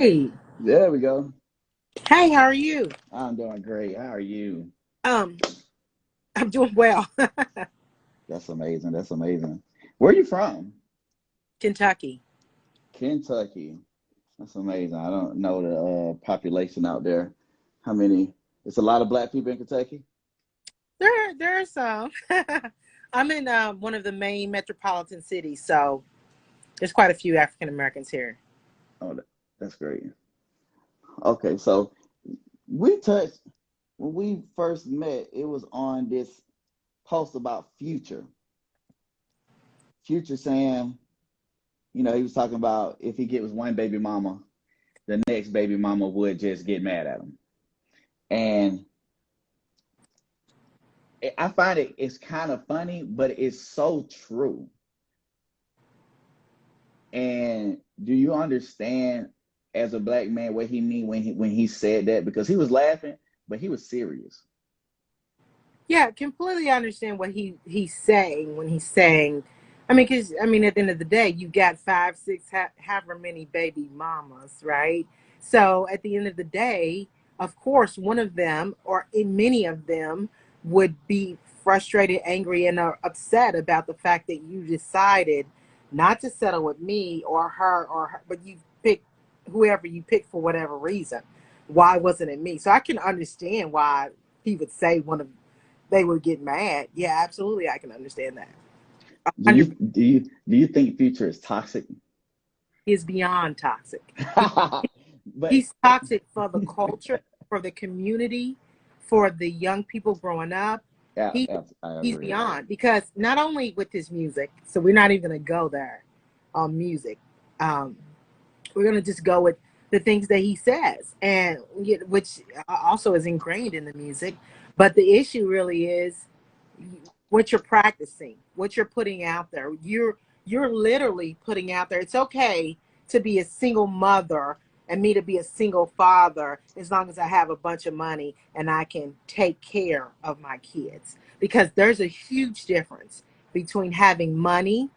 Hey, There we go. hey, how are you? I'm doing great. How are you? Um, I'm doing well. That's amazing. That's amazing. Where are you from? Kentucky. Kentucky. That's amazing. I don't know the population out there. How many? It's a lot of black people in Kentucky. There's I'm in one of the main metropolitan cities, so there's quite a few African Americans here. Oh, that's great. Okay, so we touched when we first met. It was on this post about Future. Future saying, he was talking about if he gets one baby mama, the next baby mama would just get mad at him. And I find it's kind of funny, but it's so true. And do you understand as a black man what he mean when he said that? Because he was laughing, but he was serious. Yeah, completely understand what he's saying when he's saying. I mean, because at the end of the day, you got five, six, however many baby mamas, right? So at the end of the day, of course, one of them or many of them would be frustrated, angry, and upset about the fact that you decided not to settle with me or her, but you pick whoever you pick for whatever reason. Why wasn't it me? So I can understand why he would say one of they would get mad. Yeah, absolutely, I can understand that. Do you 100% do you do you think Future is toxic? is beyond toxic. But He's toxic for the culture, for the community, for the young people growing up. yeah, He I he's agree. beyond because not only with his music, so we're not even gonna go there on music. Um, we're gonna just go with the things that he says, and which also is ingrained in the music. But the issue really is what you're practicing, what you're putting out there. You're literally putting out there. It's okay to be a single mother and me to be a single father as long as I have a bunch of money and I can take care of my kids. Because there's a huge difference between having money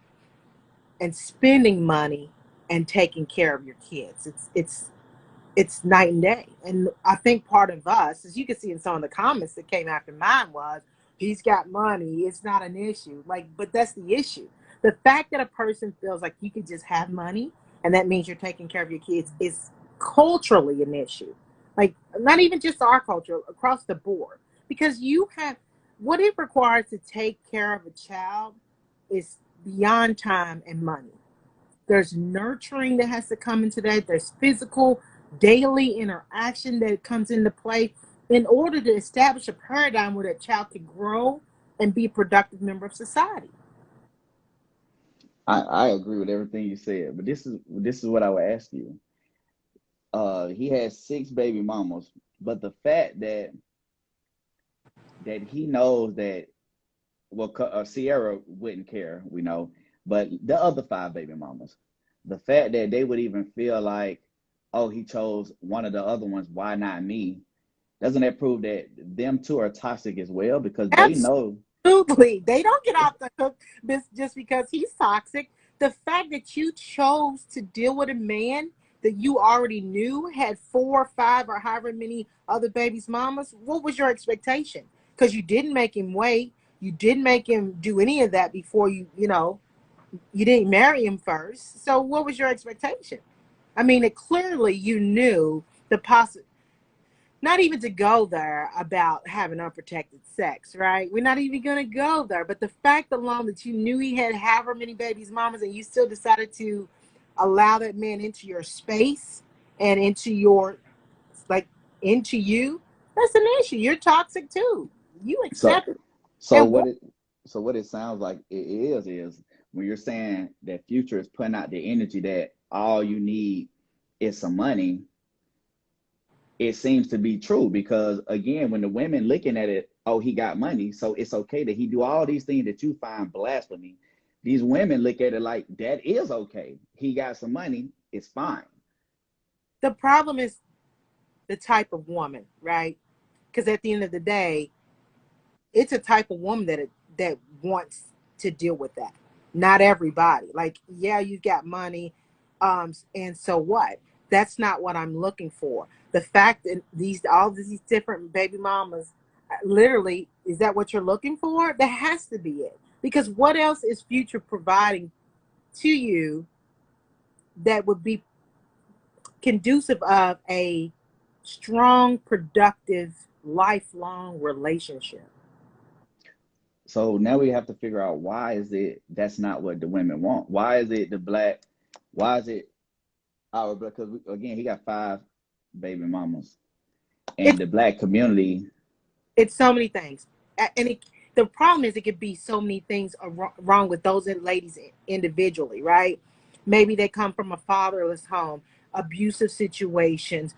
and spending money and taking care of your kids. It's night and day. And I think part of us, as you can see in some of the comments that came after mine, was he's got money, it's not an issue. Like, but that's the issue. The fact that a person feels like you can just have money and that means you're taking care of your kids is culturally an issue. Like, not even just our culture, across the board. Because you have what it requires to take care of a child is beyond time and money. There's nurturing that has to come into that. There's physical, daily interaction that comes into play in order to establish a paradigm where that child can grow and be a productive member of society. I agree with everything you said. But this is what I would ask you. He has six baby mamas, but the fact that he knows that Sierra wouldn't care, we know, but the other five baby mamas, the fact that they would even feel like, oh, he chose one of the other ones, why not me? Doesn't that prove that them two are toxic as well? Because they know. Absolutely. They don't get off the hook just because he's toxic. The fact that you chose to deal with a man that you already knew had four or five or however many other babies' mamas, what was your expectation? Because you didn't make him wait. You didn't make him do any of that before you didn't marry him first. So what was your expectation? It clearly you knew the possibility, not even to go there about having unprotected sex, right? We're not even going to go there. But the fact alone that you knew he had however many babies, mamas, and you still decided to allow that man into your space and into your, like, into you, that's an issue. You're toxic too. You So accept it. so And what it so what it sounds like it is when you're saying that Future is putting out the energy that all you need is some money, it seems to be true because again, when the women looking at it, oh, he got money, so it's okay that he do all these things that you find blasphemy. These women look at it like that is okay. He got some money, it's fine. the problem is the type of woman, right? Because at the end of the day, it's a type of woman that wants to deal with that. Not everybody. Like, yeah, you got money, and so what? That's not what I'm looking for. The fact that all these different baby mamas, literally, is that what you're looking for? That has to be it. Because what else is Future providing to you that would be conducive of a strong, productive, lifelong relationship? So now we have to figure out why is it that's not what the women want? Why is it the black? Why is it our black? Because again, he got 5 baby mamas, and It's the black community. it's so many things, and the problem is it could be so many things are wrong with those ladies individually, right? Maybe they come from a fatherless home, abusive situations.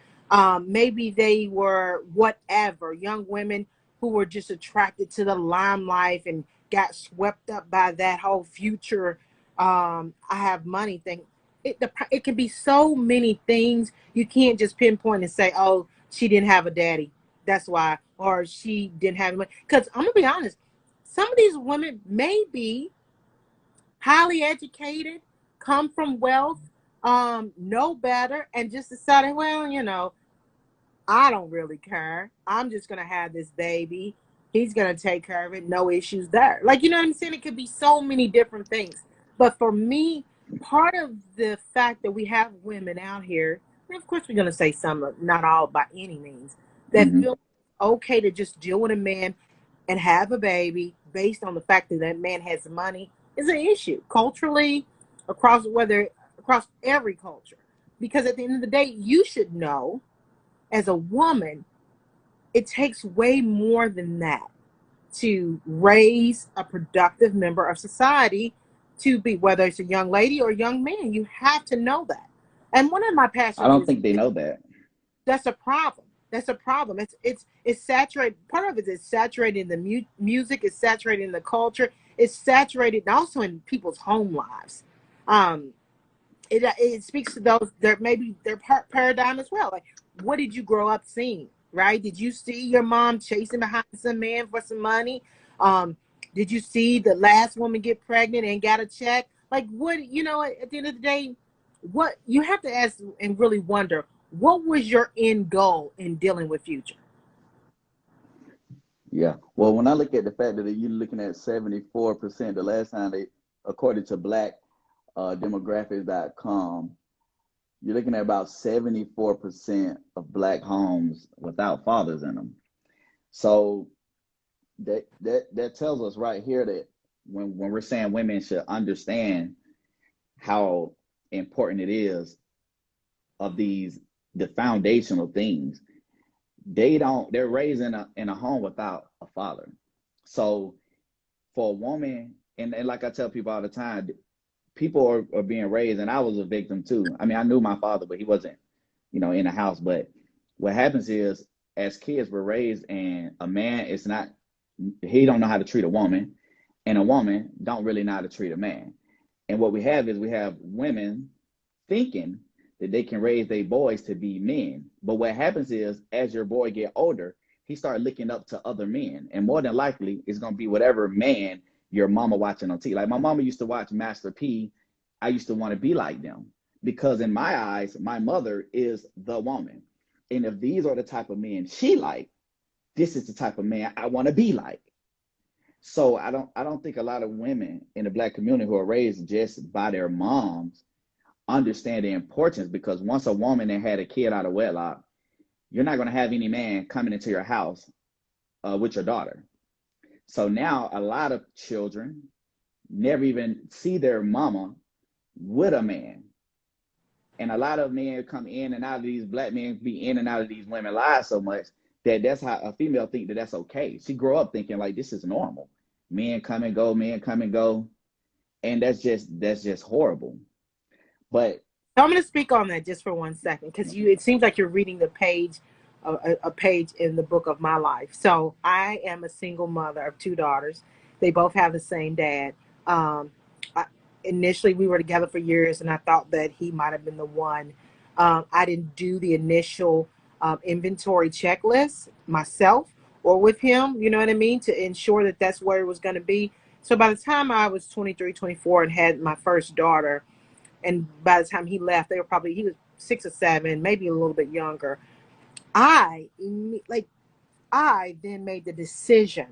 Maybe they were whatever young women who were just attracted to the limelight and got swept up by that whole Future. I have money thing. It can be so many things. You can't just pinpoint and say, "Oh, she didn't have a daddy. That's why," or she didn't have money. Because I'm gonna be honest, some of these women may be highly educated, come from wealth, know better, and just decided, well, I don't really care. I'm just gonna have this baby. He's gonna take care of it. No issues there. Like, you know what I'm saying? It could be so many different things. But for me, part of the fact that we have women out here, and of course we're gonna say some, not all by any means, that Mhm. feel okay to just deal with a man and have a baby based on the fact that that man has money is an issue culturally across every culture. Because at the end of the day, you should know as a woman, it takes way more than that to raise a productive member of society to be, whether it's a young lady or a young man. You have to know that. And one of my I pastors don't is, think they know that. that's a problem. That's a problem. It's saturated. Part of it is saturated in the music. It's saturated in the culture. It's saturated also in people's home lives. Um, it speaks to those their maybe their paradigm as well. Like, what did you grow up seeing? Right? Did you see your mom chasing behind some man for some money? Um, did you see the last woman get pregnant and got a check? Like, what, at the end of the day, what you have to ask and really wonder, what was your end goal in dealing with Future? Yeah. Well, when I look at the fact that you're looking at 74%, the last time they, according to Black demographics.com, you're looking at about 74% of black homes without fathers in them. So that tells us right here that when we're saying women should understand how important it is of the foundational things, they're raised in a home without a father. So for a woman, and like I tell people all the time, people are being raised, and I was a victim too. I mean, I knew my father, but he wasn't, in the house. But what happens is, as kids, we're raised, and a man is not, he don't know how to treat a woman, and a woman don't really know how to treat a man. And what we have is we have women thinking that they can raise their boys to be men. But what happens is, as your boy get older, he start looking up to other men, and more than likely, it's gonna be whatever man your mama watching on TV. Like my mama used to watch Master P. I used to want to be like them because in my eyes, my mother is the woman. And if these are the type of men she like, this is the type of man I want to be like. So I don't think a lot of women in the black community who are raised just by their moms understand the importance, because once a woman that had a kid out of wedlock, you're not going to have any man coming into your house with your daughter. So now a lot of children never even see their mama with a man. And a lot of men come in and out of these black men be in and out of these women lives so much that that's how a female think that that's okay. She grow up thinking like this is normal. Men come and go, men come and go. And that's just horrible. But So I'm going to speak on that just for 1 second, because it seems like you're reading the page, a page in the book of my life. So I am a single mother of 2 daughters. They both have the same dad. Um, Initially, we were together for years, and I thought that he might have been the one. I didn't do the initial inventory checklist myself or with him, you know what I mean, to ensure that that's where it was going to be. So by the time I was 23, 24, and had my first daughter, and by the time he left, he was 6 or 7, maybe a little bit younger, I like I then made the decision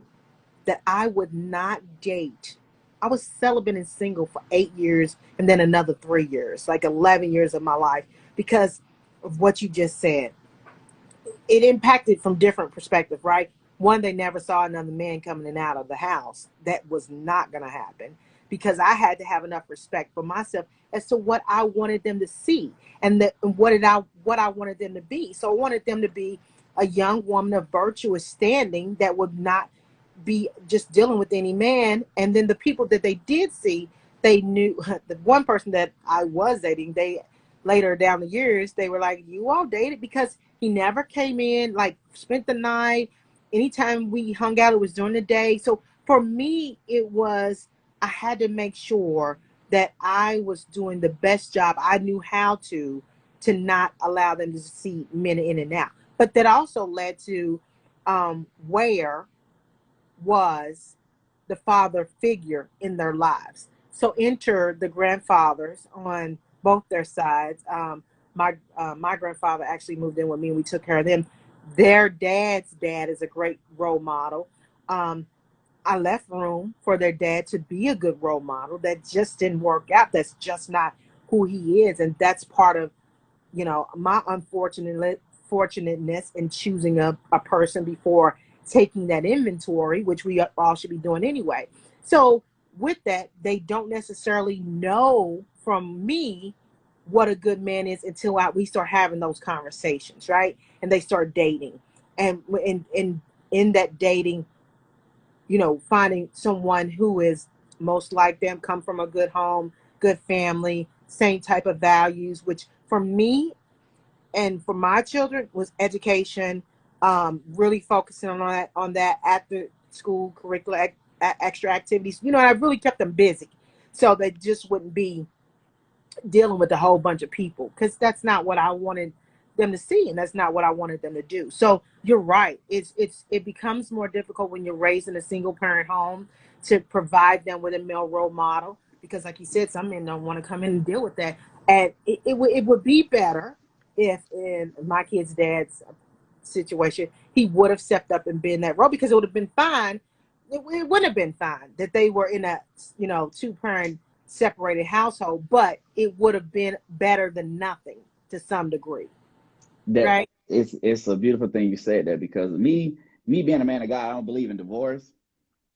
that I would not date. I was celibate and single for 8 years and then another 3 years, like 11 years of my life, because of what you just said. It impacted from different perspectives, right? One, they never saw another man coming in and out of the house. That was not going to happen because I had to have enough respect for myself as to what I wanted them to see and what I wanted them to be. So I wanted them to be a young woman of virtuous standing that would not be just dealing with any man. And then the people that they did see, they knew the one person that I was dating, they later down the years, they were like, you all dated because he never came in, like spent the night. Anytime we hung out, it was during the day. So for me, it was, I had to make sure that I was doing the best job I knew how to not allow them to see men in and out. But that also led to where was the father figure in their lives. So enter the grandfathers on both their sides. My grandfather actually moved in with me, and we took care of them. Their dad's dad is a great role model. Um, I left room for their dad to be a good role model. That just didn't work out. That's just not who he is, and that's part of my fortunateness in choosing a person before taking that inventory, which we all should be doing anyway. So with that, they don't necessarily know from me what a good man is until we start having those conversations, right? And they start dating, and in that dating, finding someone who is most like them, come from a good home, good family, same type of values, which for me and for my children was education, really focusing on that after school curricular extra activities. I really kept them busy so they just wouldn't be dealing with a whole bunch of people, because that's not what I wanted them to see, and that's not what I wanted them to do. So you're right. It becomes more difficult when you're raised in a single parent home to provide them with a male role model, because like you said, some men don't want to come in and deal with that. And it would be better if in my kid's dad's situation he would have stepped up and been that role, because it would have been fine. It wouldn't have been fine that they were in a two parent separated household, but it would have been better than nothing to some degree, That right? it's a beautiful thing you said that, because me being a man of God, I don't believe in divorce.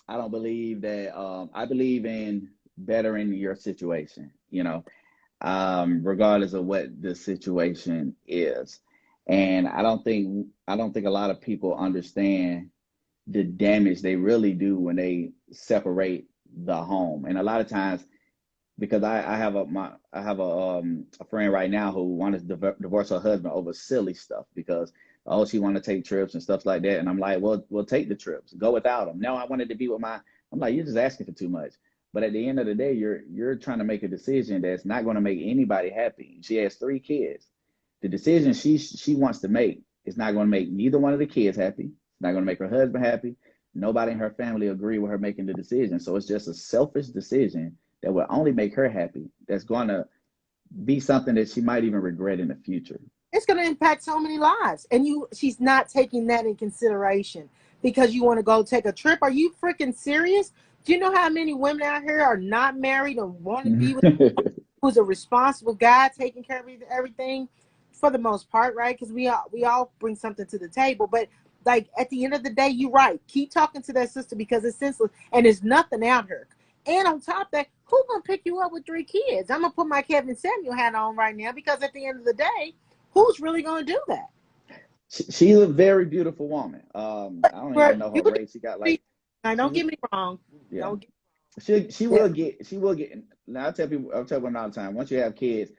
I don't believe that. I believe in bettering your situation. Regardless of what the situation is. And I don't think a lot of people understand the damage they really do when they separate the home. And a lot of times, because I have a friend right now who wanted to divorce her husband over silly stuff, because she wanted to take trips and stuff like that, and I'm like, well, we'll take the trips, go without them. No, I wanted to be with my. I'm like, you're just asking for too much. But at the end of the day, you're trying to make a decision that's not going to make anybody happy. She has 3 kids. The decision she wants to make is not going to make neither one of the kids happy. It's not going to make her husband happy. Nobody in her family agree with her making the decision. So it's just a selfish decision that will only make her happy. That's going to be something that she might even regret in the future. It's going to impact so many lives, and she's not taking that in consideration because you want to go take a trip. Are you freaking serious? Do you know how many women out here are not married and want to be with who's a responsible guy taking care of everything for the most part, right? Because we all bring something to the table, but like at the end of the day, you're right. Keep talking to that sister because it's senseless and there's nothing out here. And on top of that, who's gonna pick you up with 3 kids? I'm gonna put my Kevin Samuel hat on right now, because at the end of the day, who's really gonna do that? She's a very beautiful woman. I don't even But know her you could race. She got be, like now don't she's get me wrong. yeah. Don't get She that. will get. Now I tell women all the time. Once you have kids,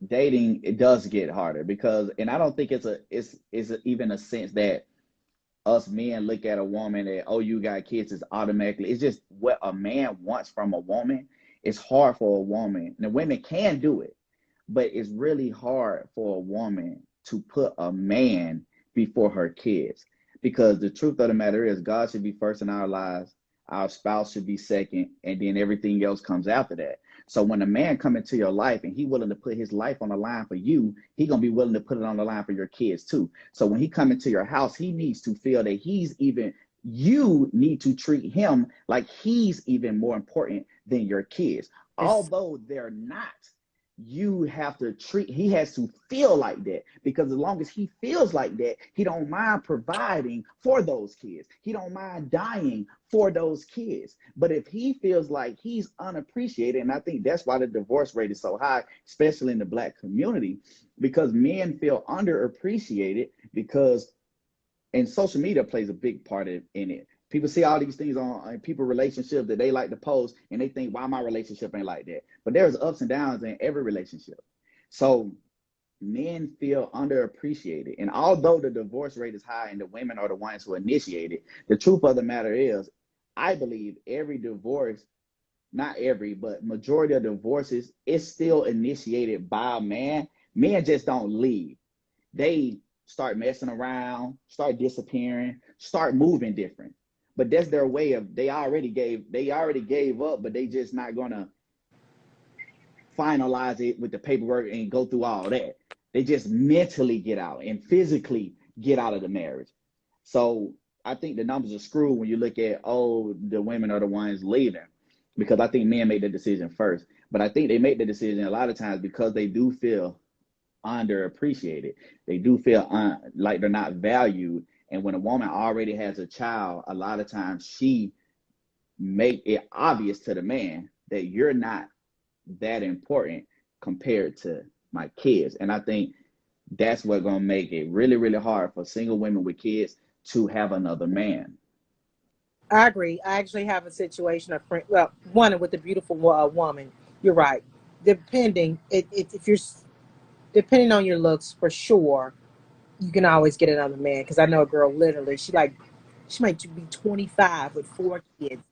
dating, it does get harder, because, and I don't think even a sense that us men look at a woman that, oh, you got kids, is automatically. It's just what a man wants from a woman. It's hard for a woman. Now women can do it, but it's really hard for a woman to put a man before her kids, because the truth of the matter is God should be first in our lives, our spouse should be second, and then everything else comes after that. So when a man come into your life and he willing to put his life on the line for you, he gonna be willing to put it on the line for your kids too. So when he come into your house, he needs to feel that you need to treat him like he's even more important than your kids. It's, Although they're not, he has to feel like that, because as long as he feels like that, he don't mind providing for those kids. He don't mind dying for those kids. But if he feels like he's unappreciated, and I think that's why the divorce rate is so high, especially in the Black community, because men feel underappreciated, because and social media plays a big part in it. People see all these things on people relationships that they like to post, and they think, why my relationship ain't like that? But there's ups and downs in every relationship. So men feel underappreciated. And although the divorce rate is high and the women are the ones who initiate it, the truth of the matter is, I believe every divorce, not every, but majority of divorces is still initiated by a man. Men just don't leave. They start messing around, start disappearing, start moving different. But that's their way of, they already gave up, but they just not gonna finalize it with the paperwork and go through all that. They just mentally get out and physically get out of the marriage. So I think the numbers are screwed when you look at, oh, the women are the ones leaving, because I think men make the decision first. But I think they make the decision a lot of times because they do feel underappreciated. They do feel like they're not valued. And when a woman already has a child, a lot of times she make it obvious to the man that you're not that important compared to my kids. And I think that's what's going to make it really, really hard for single women with kids to have another man. I agree. I actually have a situation, a friend, well, one with a beautiful woman. You're right. If you're depending on your looks, for sure, you can always get another man. Because I know a girl, literally, she might be 25 with 4 kids,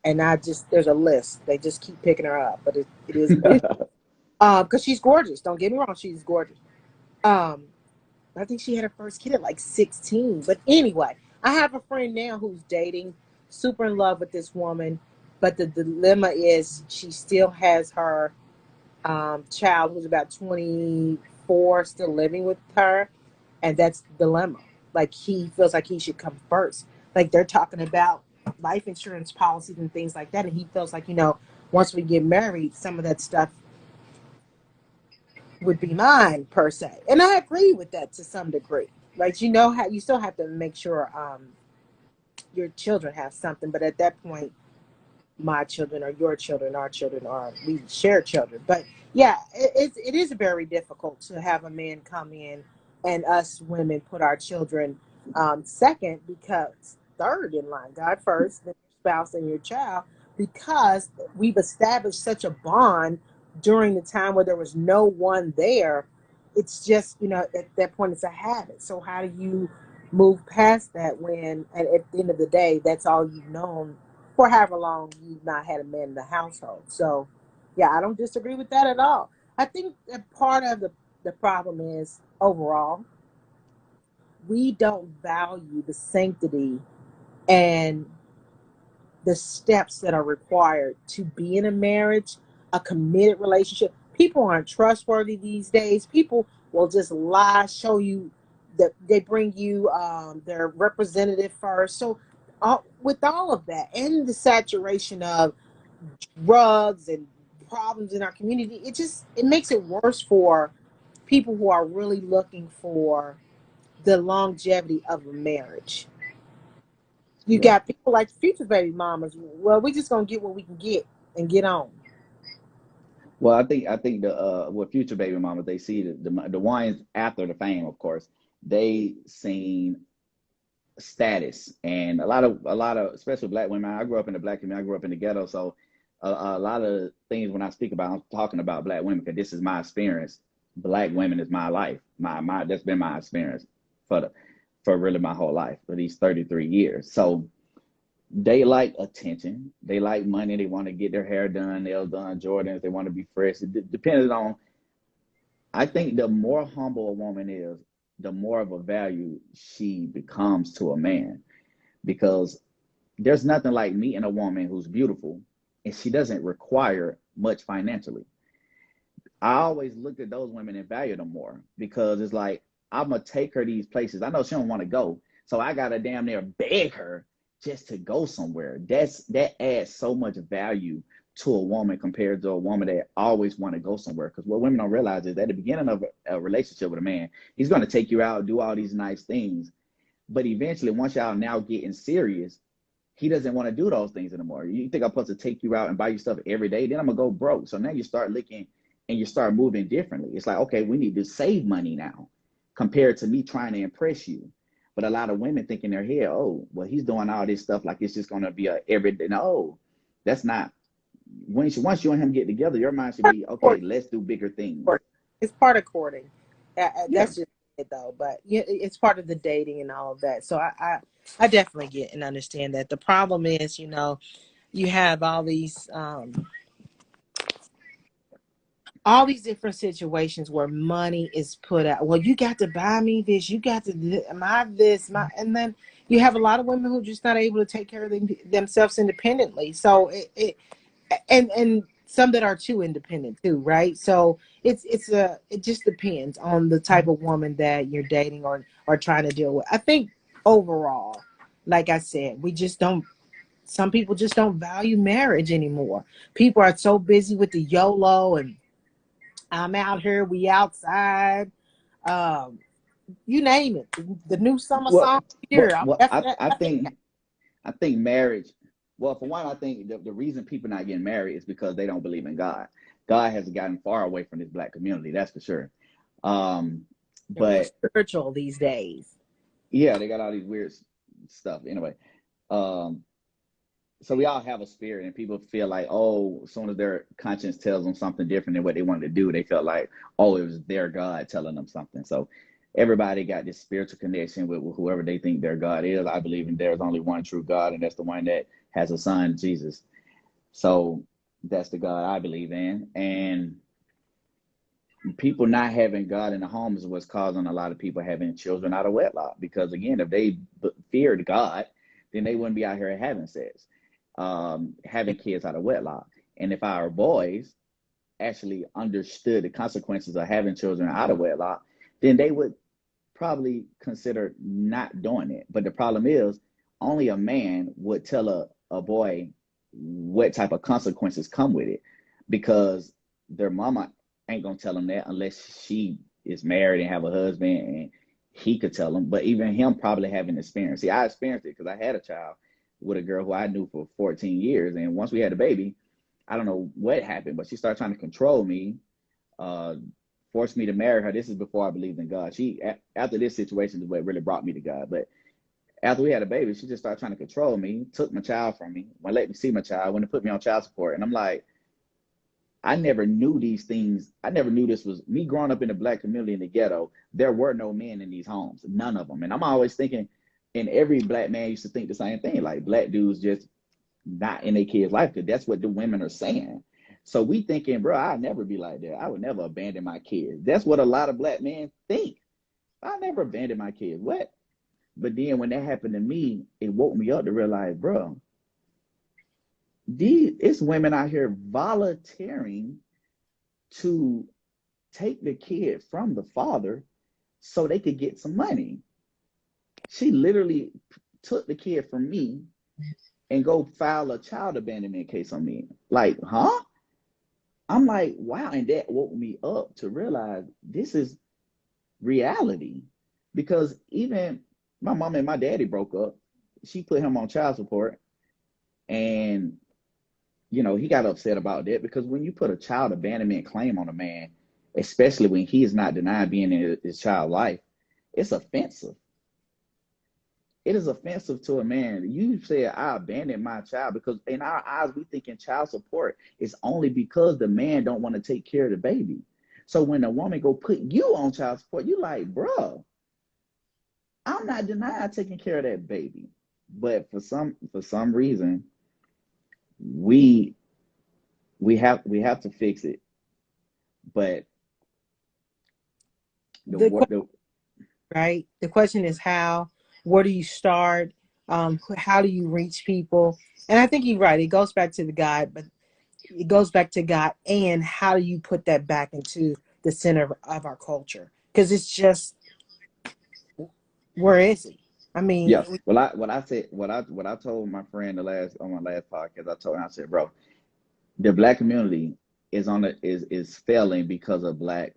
and there's a list. They just keep picking her up, but it is what it is. Because she's gorgeous. Don't get me wrong, she's gorgeous. Um, I think she had her first kid at like 16. But anyway, I have a friend now who's dating, super in love with this woman, but the dilemma is she still has her child who's about 24 still living with her, and that's the dilemma. Like, he feels like he should come first. Like, they're talking about life insurance policies and things like that, and he feels like, once we get married, some of that stuff would be mine, per se. And I agree with that to some degree. Right? How you still have to make sure your children have something, but at that point, my children or your children, our children, or we share children. But yeah, it is very difficult to have a man come in and us women put our children second, because third in line, God first, then your spouse and your child, because we've established such a bond during the time where there was no one there. It's just, at that point, it's a habit. So how do you move past that when, and at the end of the day, that's all you've known for however long you've not had a man in the household. So, yeah, I don't disagree with that at all. I think that part of the problem is, overall, we don't value the sanctity and the steps that are required to be in a marriage, a committed relationship. People aren't trustworthy these days. People will just lie, show you that they bring you their representative first. So, with all of that and the saturation of drugs and problems in our community, it makes it worse for people who are really looking for the longevity of a marriage. You Yeah. got people like future baby mamas. Well, we just gonna get what we can get and get on. Well, I think the with future baby mamas, they see the ones after the fame, of course, they seen status. And a lot of especially Black women. I grew up in the Black community. I grew up in the ghetto, so a lot of things when I speak about, I'm talking about Black women because this is my experience. Black women is my life. My That's been my experience for really my whole life, for these 33 years. So they like attention. They like money. They want to get their hair done, nails done, Jordans. They want to be fresh. It depends on, I think the more humble a woman is, the more of a value she becomes to a man, because there's nothing like meeting a woman who's beautiful and she doesn't require much financially. I always looked at those women and valued them more because it's like, I'm gonna take her these places. I know she don't want to go, so I gotta damn near beg her just to go somewhere. That adds so much value to a woman compared to a woman that always want to go somewhere. Because what women don't realize is at the beginning of a relationship with a man, he's gonna take you out, do all these nice things, but eventually, once y'all now getting serious, he doesn't want to do those things anymore. You think I'm supposed to take you out and buy you stuff every day? Then I'm gonna go broke. So now you start looking and you start moving differently. It's like, okay, we need to save money now compared to me trying to impress you. But a lot of women think in their head, oh, well, he's doing all this stuff like it's just gonna be a everyday. No, that's not. Once you and him get together, your mind should be, okay, let's do bigger things. It's part of courting. Yeah. That's just it, though. But yeah, it's part of the dating and all of that. So I definitely get and understand that. The problem is, you know, you have all these different situations where money is put out. Well, you got to buy me this. You got to my this, my, and then you have a lot of women who are just not able to take care of themselves independently. So and some that are too independent too, right? So it just depends on the type of woman that you're dating or trying to deal with. I think overall, like I said, we just don't. Some people just don't value marriage anymore. People are so busy with the YOLO and I'm out here, we outside. You name it. The new summer song here. I think marriage. Well, for one, I think the reason people not getting married is because they don't believe in God. God has gotten far away from this black community, that's for sure. But spiritual these days. Yeah, they got all these weird stuff. Anyway, so we all have a spirit, and people feel like, oh, as soon as their conscience tells them something different than what they wanted to do, they felt like, oh, it was their God telling them something. So everybody got this spiritual connection with whoever they think their God is. I believe in there's only one true God, and that's the one that has a son, Jesus. So that's the God I believe in. And people not having God in the home is what's causing a lot of people having children out of wedlock. Because again, if they feared God, then they wouldn't be out here having sex, having kids out of wedlock. And if our boys actually understood the consequences of having children out of wedlock, then they would probably consider not doing it. But the problem is, only a man would tell a boy what type of consequences come with it, because their mama ain't gonna tell them that unless she is married and have a husband, and he could tell them. But even him probably haven't experienced. See, I experienced it because I had a child with a girl who I knew for 14 years, and once we had a baby, I don't know what happened, but she started trying to control me, forced me to marry her. This is before I believed in God. After this situation is what really brought me to God. But after we had a baby, she just started trying to control me, took my child from me, wouldn't let me see my child, wouldn't put me on child support. And I'm like, I never knew these things. I never knew this was me growing up in the black community in the ghetto. There were no men in these homes, none of them. And I'm always thinking, and every black man used to think the same thing, like black dudes just not in their kids' life, because that's what the women are saying. So we thinking, bro, I'll never be like that. I would never abandon my kids. That's what a lot of black men think. I never abandoned my kids. What? But then when that happened to me, it woke me up to realize, bro, it's women out here volunteering to take the kid from the father so they could get some money. She literally took the kid from me and go file a child abandonment case on me. Like, huh? I'm like, wow. And that woke me up to realize this is reality. Because even my mom and my daddy broke up. She put him on child support, and you know, he got upset about that, because when you put a child abandonment claim on a man, especially when he is not denied being in his child's life, it's offensive. It is offensive to a man. You said, I abandoned my child, because in our eyes, we thinking child support is only because the man don't want to take care of the baby. So when a woman go put you on child support, you like, bro, I'm not denying taking care of that baby. But for some reason, we have to fix it. But right, the question is how. Where do you start? How do you reach people? And I think you're right. It goes back to the God, but it goes back to God, and how do you put that back into the center of our culture? Because it's just, where is he? I mean, Yeah. Well, what I told my friend on my last podcast, I told him, I said, bro, the black community is failing because of black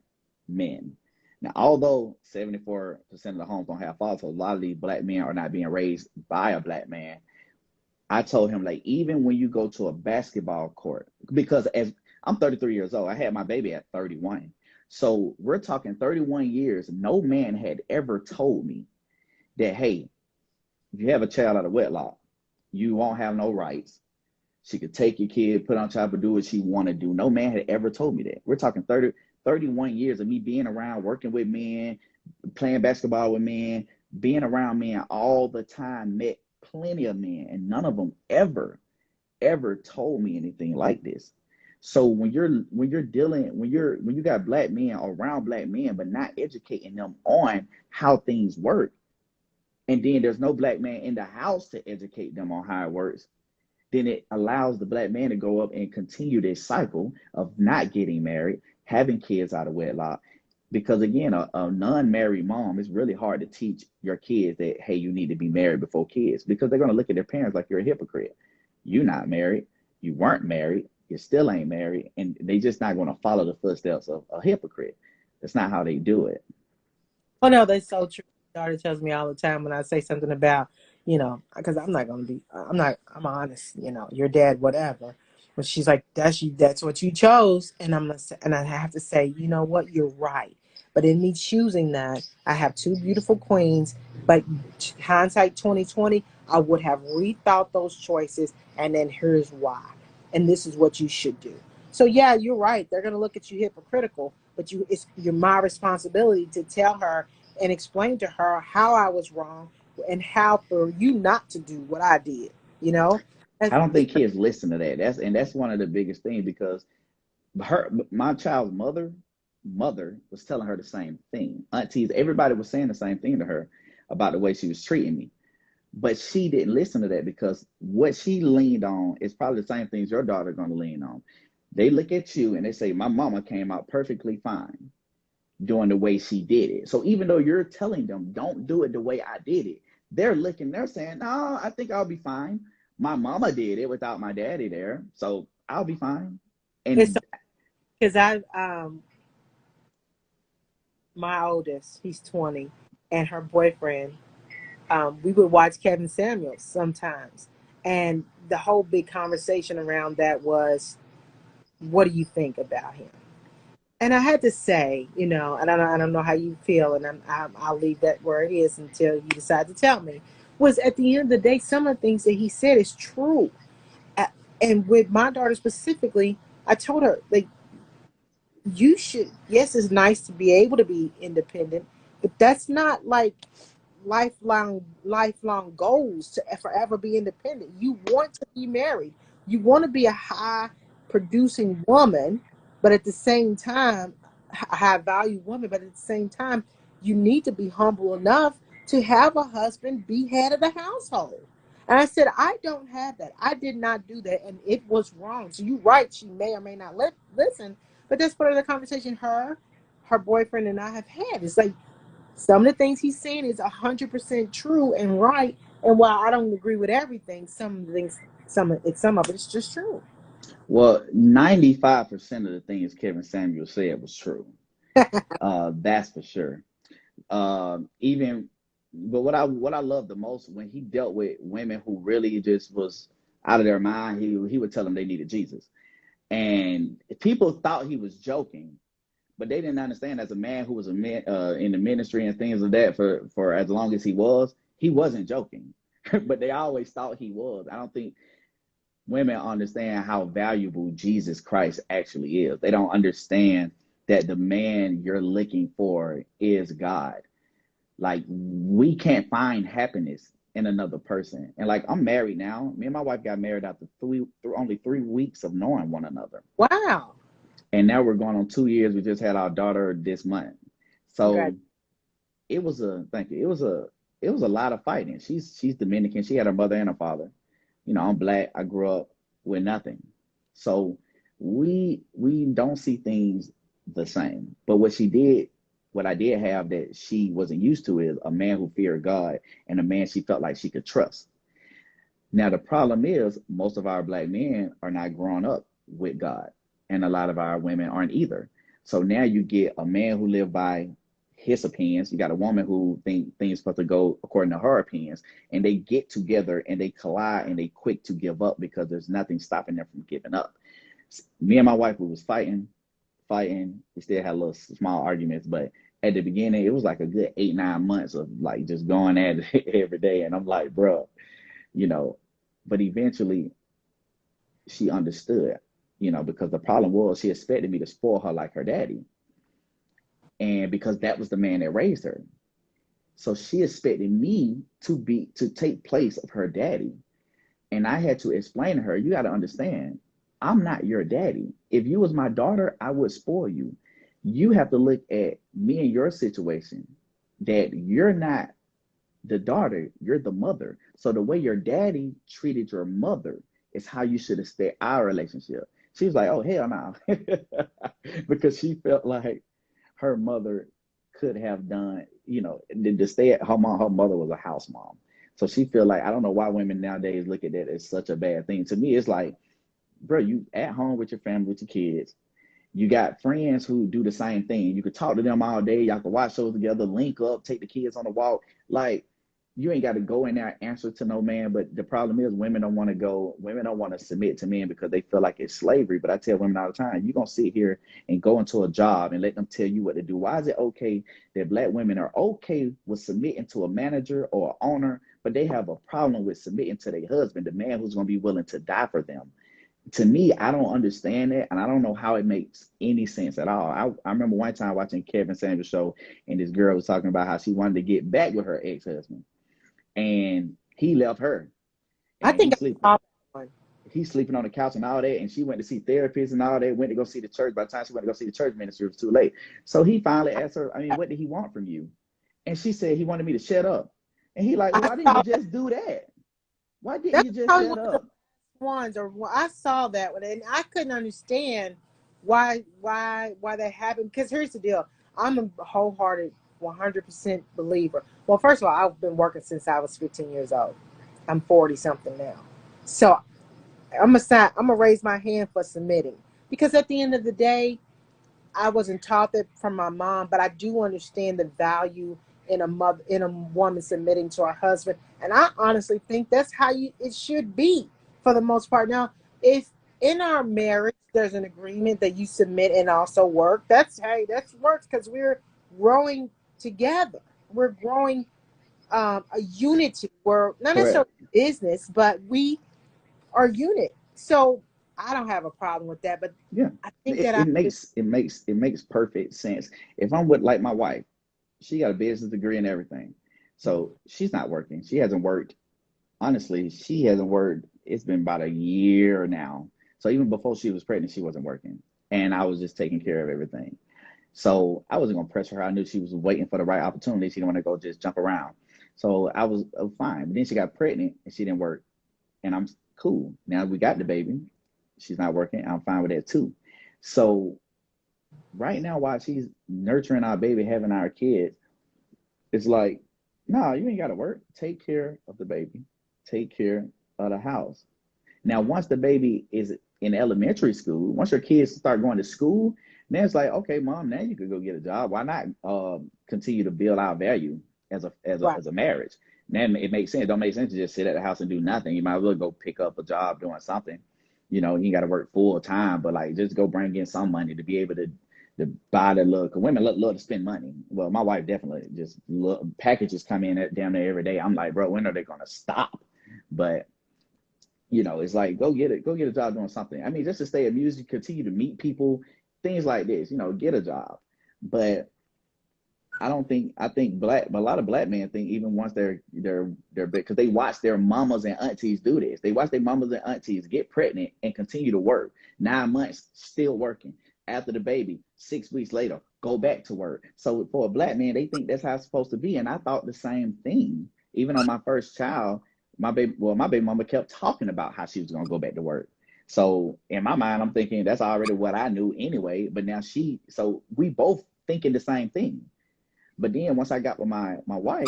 men. Now, although 74% of the homes don't have fathers, so a lot of these black men are not being raised by a black man. I told him, like, even when you go to a basketball court, because as I'm 33 years old, I had my baby at 31. So we're talking 31 years. No man had ever told me that, hey, if you have a child out of wedlock, you won't have no rights. She could take your kid, put on child, but do what she want to do. No man had ever told me that. We're talking 31 years of me being around, working with men, playing basketball with men, being around men all the time, met plenty of men, and none of them ever told me anything like this. So when you got black men around black men, but not educating them on how things work, and then there's no black man in the house to educate them on how it works, then it allows the black man to go up and continue this cycle of not getting married, having kids out of wedlock. Because again, a non-married mom, it's really hard to teach your kids that, hey, you need to be married before kids, because they're going to look at their parents like you're a hypocrite. You're not married. You weren't married. You still ain't married. And they just not going to follow the footsteps of a hypocrite. That's not how they do it. oh no, that's so true. My daughter tells me all the time when I say something about, because I'm not gonna be, I'm honest, your dad, whatever. But she's like, that's you, that's what you chose, and and I have to say, you know what, you're right. But in me choosing that, I have two beautiful queens. But hindsight 2020, I would have rethought those choices, and then here's why, and this is what you should do. So yeah, you're right. They're gonna look at you hypocritical, but it's my responsibility to tell her and explain to her how I was wrong and how for you not to do what I did. You know, and I don't think kids listen to that. That's one of the biggest things, because my child's mother was telling her the same thing. Aunties, everybody was saying the same thing to her about the way she was treating me. But she didn't listen to that, because what she leaned on is probably the same things your daughter's going to lean on. They look at you and they say, my mama came out perfectly fine doing the way she did it. So even though you're telling them, don't do it the way I did it, they're saying, no, I think I'll be fine. My mama did it without my daddy there, so I'll be fine. it's And because my oldest, he's 20, and her boyfriend, we would watch Kevin Samuels sometimes, and the whole big conversation around that was, what do you think about him? And I had to say, and I don't know how you feel, and I'll leave that where it is until you decide to tell me. Was at the end of the day, some of the things that he said is true. A- And with my daughter specifically, I told her, like, you should, yes, it's nice to be able to be independent, but that's not like lifelong goals to forever be independent. You want to be married. You want to be a high producing woman, but at the same time, a high value woman, but at the same time, you need to be humble enough to have a husband be head of the household. And I said, I don't have that. I did not do that, and it was wrong. So you're right. She may or may not listen, but that's part of the conversation her boyfriend, and I have had. It's like, some of the things he's saying is 100% true and right. And while I don't agree with everything, some of the things, some of it's just true. well, 95% of the things Kevin Samuel said was true. That's for sure. Even, but what I love the most, when he dealt with women who really just was out of their mind, he would tell them they needed Jesus, and people thought he was joking, but they didn't understand, as a man who was a man in the ministry and things like that for as long as he wasn't joking, but they always thought he was. I don't think women understand how valuable Jesus Christ actually is. They don't understand that the man you're looking for is God. Like, we can't find happiness in another person. And like, I'm married now. Me and my wife got married after only 3 weeks of knowing one another. Wow. And now we're going on 2 years. We just had our daughter this month. Congrats. So it was a thank you. It was a lot of fighting. She's Dominican. She had her mother and her father. I'm black. I grew up with nothing. So we don't see things the same. But what I did have that she wasn't used to is a man who feared God and a man she felt like she could trust. Now the problem is most of our black men are not growing up with God, and a lot of our women aren't either. So now you get a man who live by his opinions. You got a woman who think things supposed to go according to her opinions, and they get together and they collide and they quick to give up because there's nothing stopping them from giving up. Me and my wife, we was fighting. We still had little small arguments, but at the beginning, it was like a good 8, 9 months of like just going at it every day. And I'm like, bro, you know, but eventually she understood, because the problem was she expected me to spoil her like her daddy. And because that was the man that raised her. So she expected me to take place of her daddy. And I had to explain to her, you got to understand, I'm not your daddy. If you was my daughter, I would spoil you. You have to look at me and your situation, that you're not the daughter, you're the mother. So the way your daddy treated your mother is how you should expect our relationship. She was like, oh, hell no. Because she felt like her mother could have done, to stay at her mom. Her mother was a house mom. So she feel like, I don't know why women nowadays look at that as such a bad thing. To me, it's like, bro, you at home with your family, with your kids. You got friends who do the same thing. You could talk to them all day. Y'all can watch shows together, link up, take the kids on a walk. Like, you ain't got to go in there and answer to no man. But the problem is women don't want to go. Women don't want to submit to men because they feel like it's slavery. But I tell women all the time, you're going to sit here and go into a job and let them tell you what to do. Why is it okay that black women are okay with submitting to a manager or an owner, but they have a problem with submitting to their husband, the man who's going to be willing to die for them? To me, I don't understand it, and I don't know how it makes any sense at all. I remember one time watching Kevin Samuels show, and this girl was talking about how she wanted to get back with her ex-husband, and he left her, I and think I saw that one. he's sleeping on the couch and all that, and she went to see therapists and all that, went to go see the church. By the time she went to go see the church minister, it was too late. So he finally asked her, I mean, what did he want from you? And she said he wanted me to shut up. And he like, well, I why didn't you saw just do that? Why didn't that's you just probably shut one of the up? ones, or I saw that one, and I couldn't understand why that happened. Because here's the deal: I'm a wholehearted 100% believer. Well, first of all, I've been working since I was 15 years old. I'm 40 something now, so I'm gonna raise my hand for submitting, because at the end of the day, I wasn't taught that from my mom, but I do understand the value in a woman submitting to her husband, and I honestly think that's how it should be for the most part. Now, if in our marriage there's an agreement that you submit and also work, that works because we're growing together. We're growing a unity. We're not Correct. necessarily business, but we are unit. So I don't have a problem with that, but Yeah. I think It, that it makes it makes it makes perfect sense. If I'm with like my wife, she got a business degree and everything. So she's not working. She hasn't worked. Honestly, she hasn't worked. It's been about a year now. So even before she was pregnant, she wasn't working. And I was just taking care of everything. So I wasn't gonna pressure her. I knew she was waiting for the right opportunity. She didn't want to go just jump around. So I was fine. But then she got pregnant and she didn't work. And I'm cool. Now we got the baby. She's not working. I'm fine with that too. So right now, while she's nurturing our baby, having our kids, it's like, no, you ain't got to work. Take care of the baby. Take care of the house. Now, once the baby is in elementary school, once your kids start going to school, then it's like, okay, mom, now you could go get a job. Why not continue to build our value as a as a right. as a marriage? Then it makes sense. It don't make sense to just sit at the house and do nothing. You might as well go pick up a job doing something. You got to work full time, but like just go bring in some money to be able to buy the look. Women love to spend money. Well, my wife definitely just packages come in at damn near every day. I'm like, bro, when are they gonna stop? But it's like go get a job doing something. I mean, just to stay amused, you continue to meet people, things like this. Get a job. But I think a lot of black men think even once they're big because they watch their mamas and aunties do this. They watch their mamas and aunties get pregnant and continue to work 9 months, still working. After the baby, 6 weeks later, go back to work. So for a black man, they think that's how it's supposed to be. And I thought the same thing. Even on my first child, my baby mama kept talking about how she was gonna go back to work. So in my mind, I'm thinking that's already what I knew anyway. But now so we both thinking the same thing. But then once I got with my wife,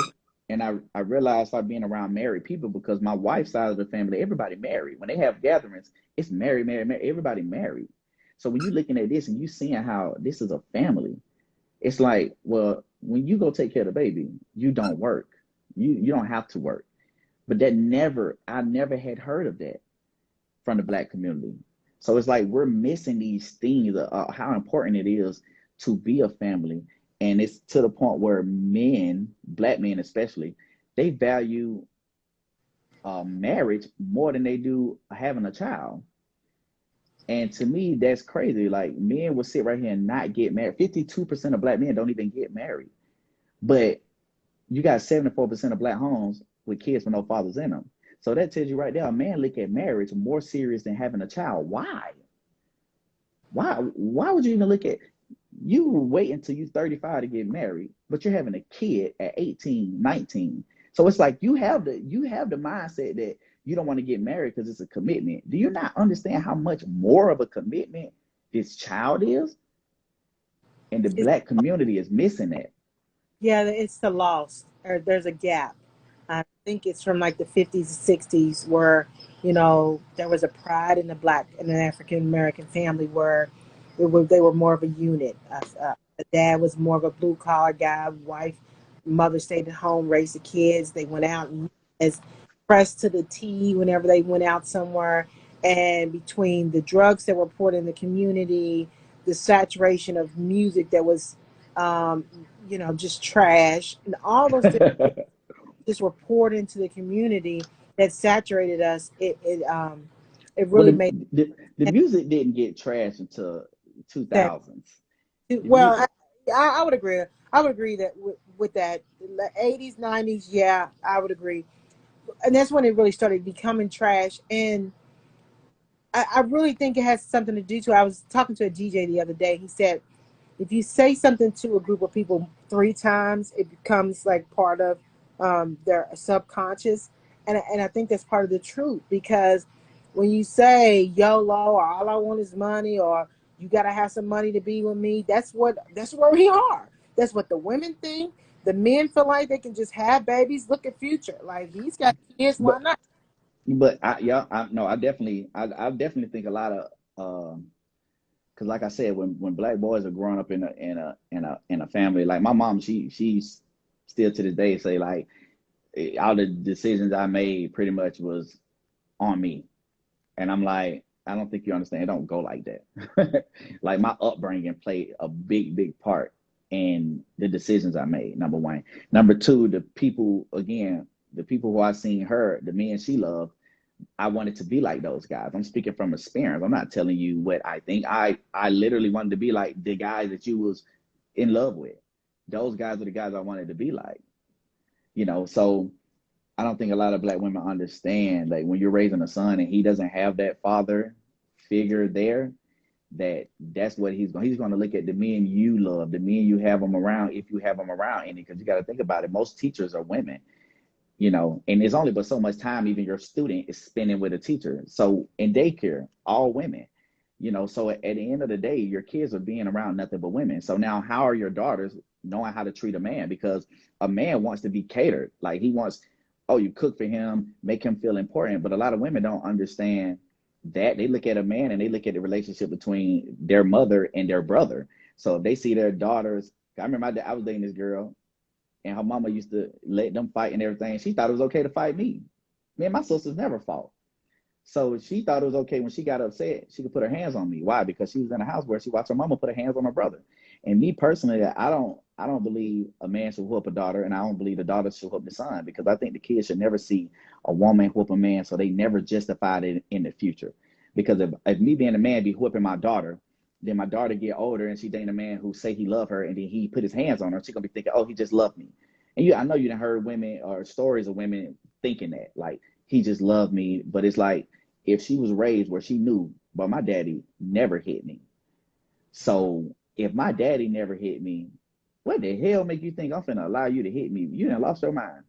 and I realized by being around married people, because my wife's side of the family, everybody married. When they have gatherings, it's married, married, married, everybody married. So when you're looking at this and you seeing how this is a family, it's like, well, when you go take care of the baby, you don't work. You don't have to work. But I never had heard of that from the Black community. So it's like we're missing these things, how important it is to be a family. And it's to the point where men, Black men especially, they value marriage more than they do having a child. And to me, that's crazy. Like, men will sit right here and not get married. 52% of Black men don't even get married. But you got 74% of Black homes with kids with no fathers in them. So that tells you right there, a man look at marriage more serious than having a child. Why? Why would you even look at, you wait until you're 35 to get married, but you're having a kid at 18, 19. So it's like you have the mindset that you don't want to get married because it's a commitment. Do you not understand how much more of a commitment this child is? And the It's, Black community is missing that. yeah, it's the loss, or there's a gap. I think it's from like the 50s and 60s where, there was a pride in the Black and an African American family where they were more of a unit. The dad was more of a blue collar guy, wife, mother stayed at home, raised the kids. They went out and as pressed to the T whenever they went out somewhere. And between the drugs that were poured in the community, the saturation of music that was, um, just trash, and all those things just were poured into the community that saturated us. It Well, really made the music didn't get trashed until that. 2000s. The Well, music, I would agree. I would agree that with that, the 80s, 90s, yeah, I would agree. And that's when it really started becoming trash. And I really think it has something to do to. I was talking to a DJ the other day. He said, if you say something to a group of people 3 times, it becomes like part of their subconscious. And I think that's part of the truth, because when you say YOLO, or all I want is money, or you got to have some money to be with me, that's where we are. That's what the women think. The men feel like they can just have babies. Look at Future. Like, he's got kids. Why but not? I definitely, I definitely think a lot of, because like I said, when Black boys are growing up in a family, like my mom, she's still to this day say like, all the decisions I made pretty much was on me. And I'm like, I don't think you understand. It don't go like that. Like, my upbringing played a big part in the decisions I made. Number one. Number two, the people who I seen her, the men she loved, I wanted to be like those guys. I'm speaking from experience. I'm not telling you what I think. I literally wanted to be like the guys that you was in love with. Those guys are the guys I wanted to be like. So I don't think a lot of Black women understand, like, when you're raising a son and he doesn't have that father figure there, that's what he's going to look at the men you love, the men you have them around, if you have them around any, because you got to think about it. Most teachers are women, and there's only but so much time even your student is spending with a teacher. So in daycare, all women, so at the end of the day, your kids are being around nothing but women. So now, how are your daughters knowing how to treat a man? Because a man wants to be catered. Like, he wants, oh, you cook for him, make him feel important. But a lot of women don't understand that. They look at a man and they look at the relationship between their mother and their brother. So if they see their daughters, I remember I was dating this girl, and her mama used to let them fight and everything. She thought it was okay to fight me. Me and my sisters never fought. So she thought it was okay when she got upset, she could put her hands on me. Why? Because she was in a house where she watched her mama put her hands on her brother. And me personally, I don't believe a man should whoop a daughter, and I don't believe the daughter should whoop the son, because I think the kids should never see a woman whoop a man, so they never justified it in the future. Because if me being a man be whooping my daughter, then my daughter get older and she dating a man who say he love her, and then he put his hands on her, she gonna be thinking, oh, he just loved me. And I know you done heard women or stories of women thinking that, like, he just loved me. But it's like, if she was raised where she knew, but my daddy never hit me. So if my daddy never hit me, what the hell make you think I'm finna allow you to hit me? You done lost your mind.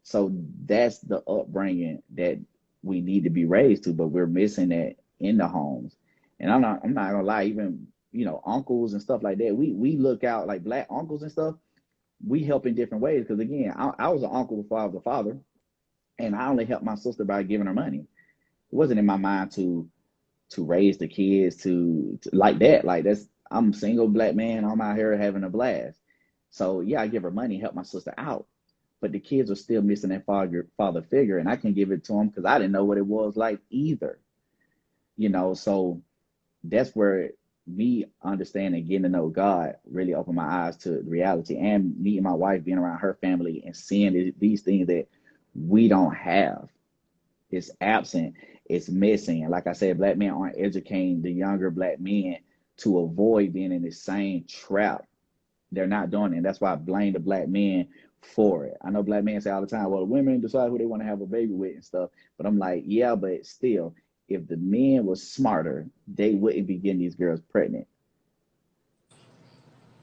So that's the upbringing that we need to be raised to, but we're missing that in the homes. And I'm not gonna lie, even uncles and stuff like that. We look out like black uncles and stuff. We help in different ways because again, I was an uncle before I was a father, and I only helped my sister by giving her money. It wasn't in my mind to raise the kids to like that. Like I'm a single black man. I'm out here having a blast. So yeah, I give her money, help my sister out. But the kids are still missing that father figure, and I can give it to them because I didn't know what it was like either. So that's where me understanding, getting to know God really opened my eyes to reality, and meeting my wife, being around her family and seeing these things that we don't have. It's absent, it's missing. And like I said, black men aren't educating the younger black men to avoid being in the same trap. They're not doing it. And that's why I blame the black men for it. I know black men say all the time, well, women decide who they want to have a baby with and stuff. But I'm like, yeah, but still, if the men were smarter, they wouldn't be getting these girls pregnant.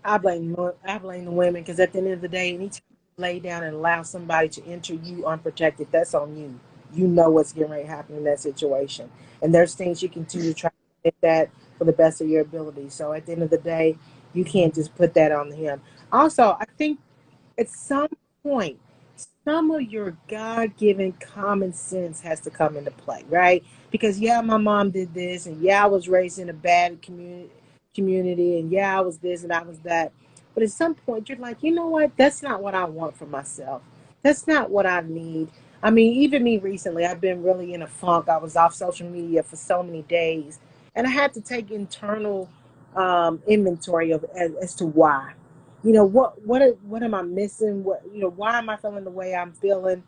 I blame the women because at the end of the day, anytime you lay down and allow somebody to enter you unprotected, that's on you. You know what's getting ready to happen in that situation, and there's things you continue to try to get that for the best of your ability. So at the end of the day, you can't just put that on him. Also, I think at some point, some of your God given common sense has to come into play, right? Because yeah, my mom did this, and yeah, I was raised in a bad community, and yeah, I was this and I was that. But at some point, you're like, you know what? That's not what I want for myself. That's not what I need. I mean, even me recently, I've been really in a funk. I was off social media for so many days, and I had to take internal inventory of as to why. What am I missing? Why am I feeling the way I'm feeling?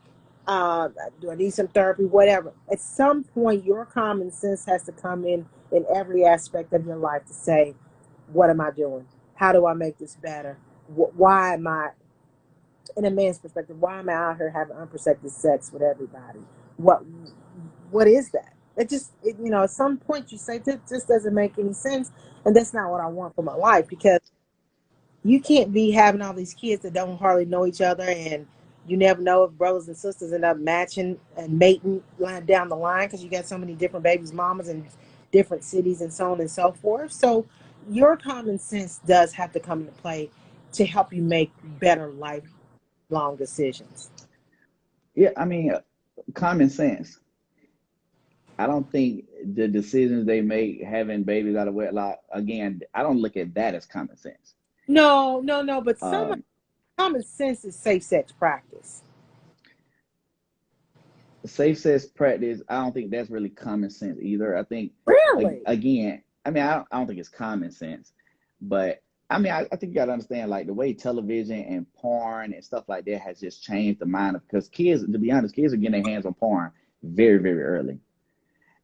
Do I need some therapy? Whatever. At some point, your common sense has to come in every aspect of your life to say, what am I doing? How do I make this better? Why am I, in a man's perspective, why am I out here having unprotected sex with everybody? What what is that? At some point you say, this doesn't make any sense, and that's not what I want for my life, because you can't be having all these kids that don't hardly know each other, and you never know if brothers and sisters end up matching and mating down the line because you got so many different babies mamas in different cities and so on and so forth. So your common sense does have to come into play to help you make better lifelong decisions. Yeah, I mean, common sense. I don't think the decisions they make having babies out of wedlock, again, I don't look at that as common sense. No, no, no, but some Um, common sense is safe sex practice. Safe sex practice, I don't think that's really common sense either. I think, Really? again, I mean, I don't think it's common sense, but I mean, I think you got to understand like the way television and porn and stuff like that has just changed the mind of, because kids, to be honest, kids are getting their hands on porn very, very early.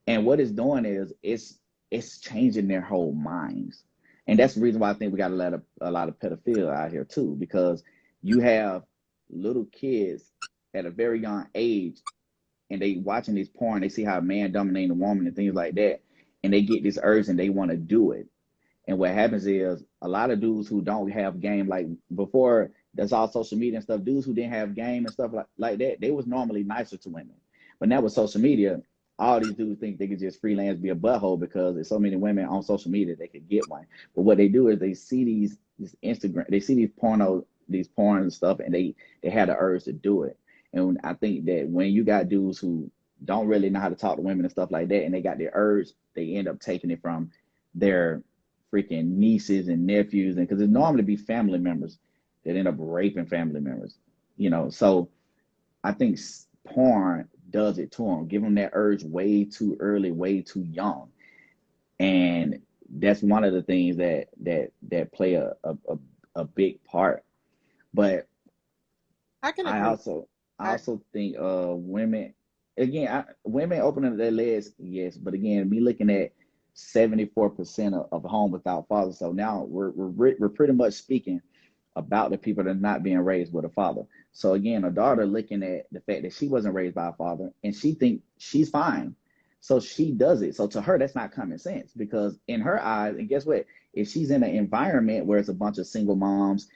And what it's doing is it's changing their whole minds. And that's the reason why I think we got a lot of pedophilia out here too, because you have little kids at a very young age, and they watching this porn, they see how a man dominating a woman and things like that, and they get this urge and they want to do it. And what happens is a lot of dudes who don't have game, like before that's all social media and stuff, dudes who didn't have game and stuff like that, they was normally nicer to women. But now with social media, all these dudes think they could just freelance be a butthole because there's so many women on social media they could get one. But what they do is they see these Instagram, they see these porn and stuff, and they had the urge to do it. And I think that when you got dudes who don't really know how to talk to women and stuff like that, and they got the urge, they end up taking it from their freaking nieces and nephews, and because it normally be family members that end up raping family members, So I think porn does it to them, give them that urge way too early, way too young, and that's one of the things that play a big part. But I can I agree. also I I, also think women, again, women opening their legs, yes, but again, me looking at 74% of home without father. So now we're pretty much speaking about the people that are not being raised with a father. So again, a daughter looking at the fact that she wasn't raised by a father and she thinks she's fine. So she does it. So to her, that's not common sense, because in her eyes, and guess what? If she's in an environment where it's a bunch of single moms,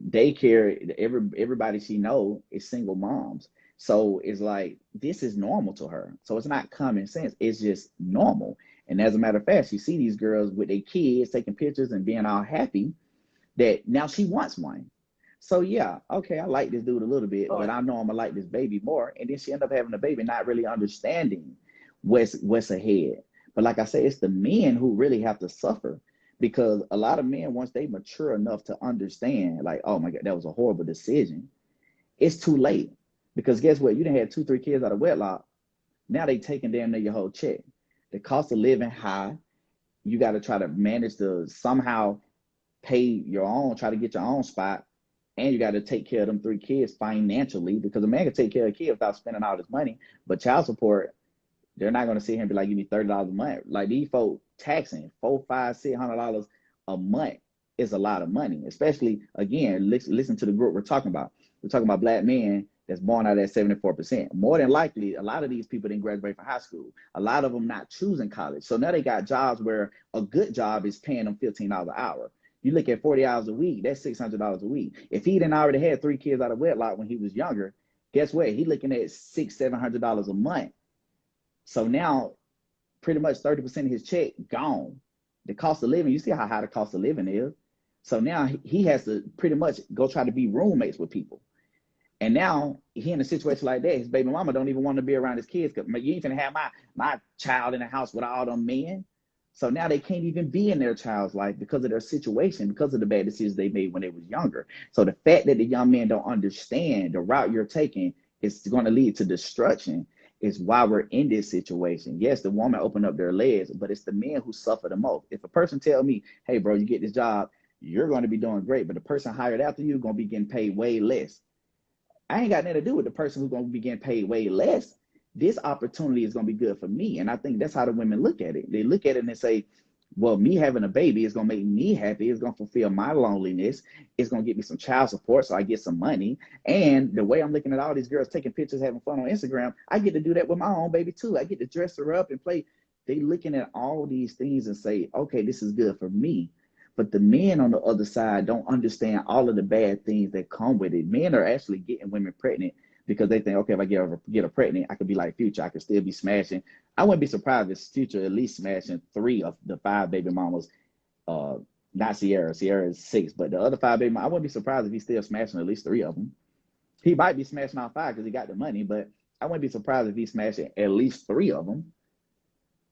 daycare, everybody she know is single moms. So it's like this is normal to her. So it's not common sense. It's just normal. And as a matter of fact, she see these girls with their kids taking pictures and being all happy that now she wants one. So yeah, okay, I like this dude a little bit, but Sure. I know I'm gonna like this baby more. And then she end up having a baby, not really understanding what's ahead. But like I say, it's the men who really have to suffer because a lot of men, once they mature enough to understand, like, oh my God, that was a horrible decision, it's too late. Because guess what? You done had 2, 3 kids out of wedlock. Now they taking damn near your whole check. The cost of living high. You got to try to manage to somehow pay your own, try to get your own spot, and you got to take care of them 3 kids financially because a man can take care of a kid without spending all this money. But child support, they're not going to sit here and be like, give me $30 a month. Like these folks taxing $400, $500, $600 a month is a lot of money. Especially again, listen to the group we're talking about. We're talking about black men that's born out at 74%. More than likely, a lot of these people didn't graduate from high school. A lot of them not choosing college. So now they got jobs where a good job is paying them $15 an hour. You look at 40 hours a week, that's $600 a week. If he didn't already had 3 kids out of wedlock when he was younger, guess what? He looking at $600, $700 a month. So now pretty much 30% of his check gone. The cost of living, you see how high the cost of living is. So now he has to pretty much go try to be roommates with people. And now he in a situation like that, his baby mama don't even want to be around his kids because you ain't gonna have my child in the house with all them men. So now they can't even be in their child's life because of their situation, because of the bad decisions they made when they was younger. So the fact that the young men don't understand the route you're taking is going to lead to destruction is why we're in this situation. Yes, the woman opened up their legs, but it's the men who suffer the most. If a person tell me, hey, bro, you get this job, you're going to be doing great, but the person hired after you is going to be getting paid way less. I ain't got nothing to do with the person who's going to be getting paid way less. This opportunity is going to be good for me. And I think that's how the women look at it. They look at it and say, well, me having a baby is going to make me happy. It's going to fulfill my loneliness. It's going to get me some child support so I get some money. And the way I'm looking at all these girls taking pictures, having fun on Instagram, I get to do that with my own baby too. I get to dress her up and play. They looking at all these things and say, okay, this is good for me. But the men on the other side don't understand all of the bad things that come with it. Men are actually getting women pregnant because they think, okay, if I get her pregnant, I could be like Future. I could still be smashing. I wouldn't be surprised if Future at least smashing 3 of the 5 baby mamas. Not Sierra. Sierra is 6, but the other 5 baby mamas, I wouldn't be surprised if he's still smashing at least 3 of them. He might be smashing all 5 because he got the money, but I wouldn't be surprised if he's smashing at least 3 of them.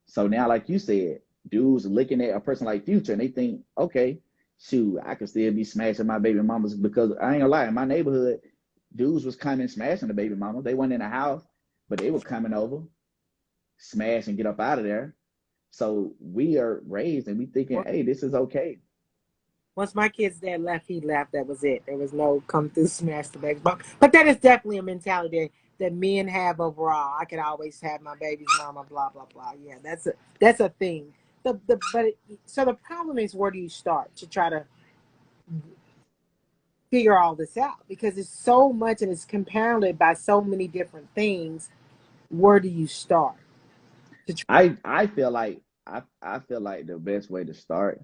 So now, like you said, dudes looking at a person like Future and they think, okay, shoot, I could still be smashing my baby mamas because I ain't gonna lie, in my neighborhood, dudes was coming smashing the baby mamas. They weren't in the house, but they were coming over, smash and get up out of there. So we are raised and we thinking, hey, this is okay. Once my kid's dad left, he left. That was it. There was no come through, smash the baby. But that is definitely a mentality that men have overall. I could always have my baby's mama, blah blah blah. Yeah, that's a thing. So the problem is, where do you start to try to figure all this out? Because it's so much and it's compounded by so many different things. Where do you start to try? I feel like I feel like the best way to start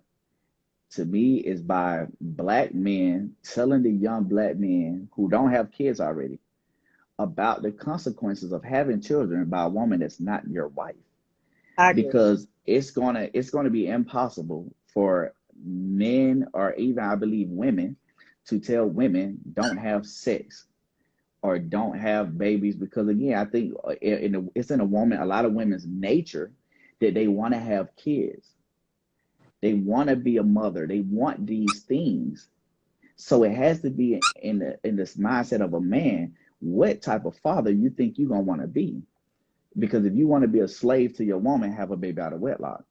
to me is by black men telling the young black men who don't have kids already about the consequences of having children by a woman that's not your wife. I agree. Because it's gonna be impossible for men or even I believe women to tell women don't have sex or don't have babies because again I think it's in a lot of women's nature that they want to have kids. They want to be a mother. They want these things. So it has to be in this mindset of a man, what type of father you think you're gonna want to be. Because if you want to be a slave to your woman, have a baby out of wedlock.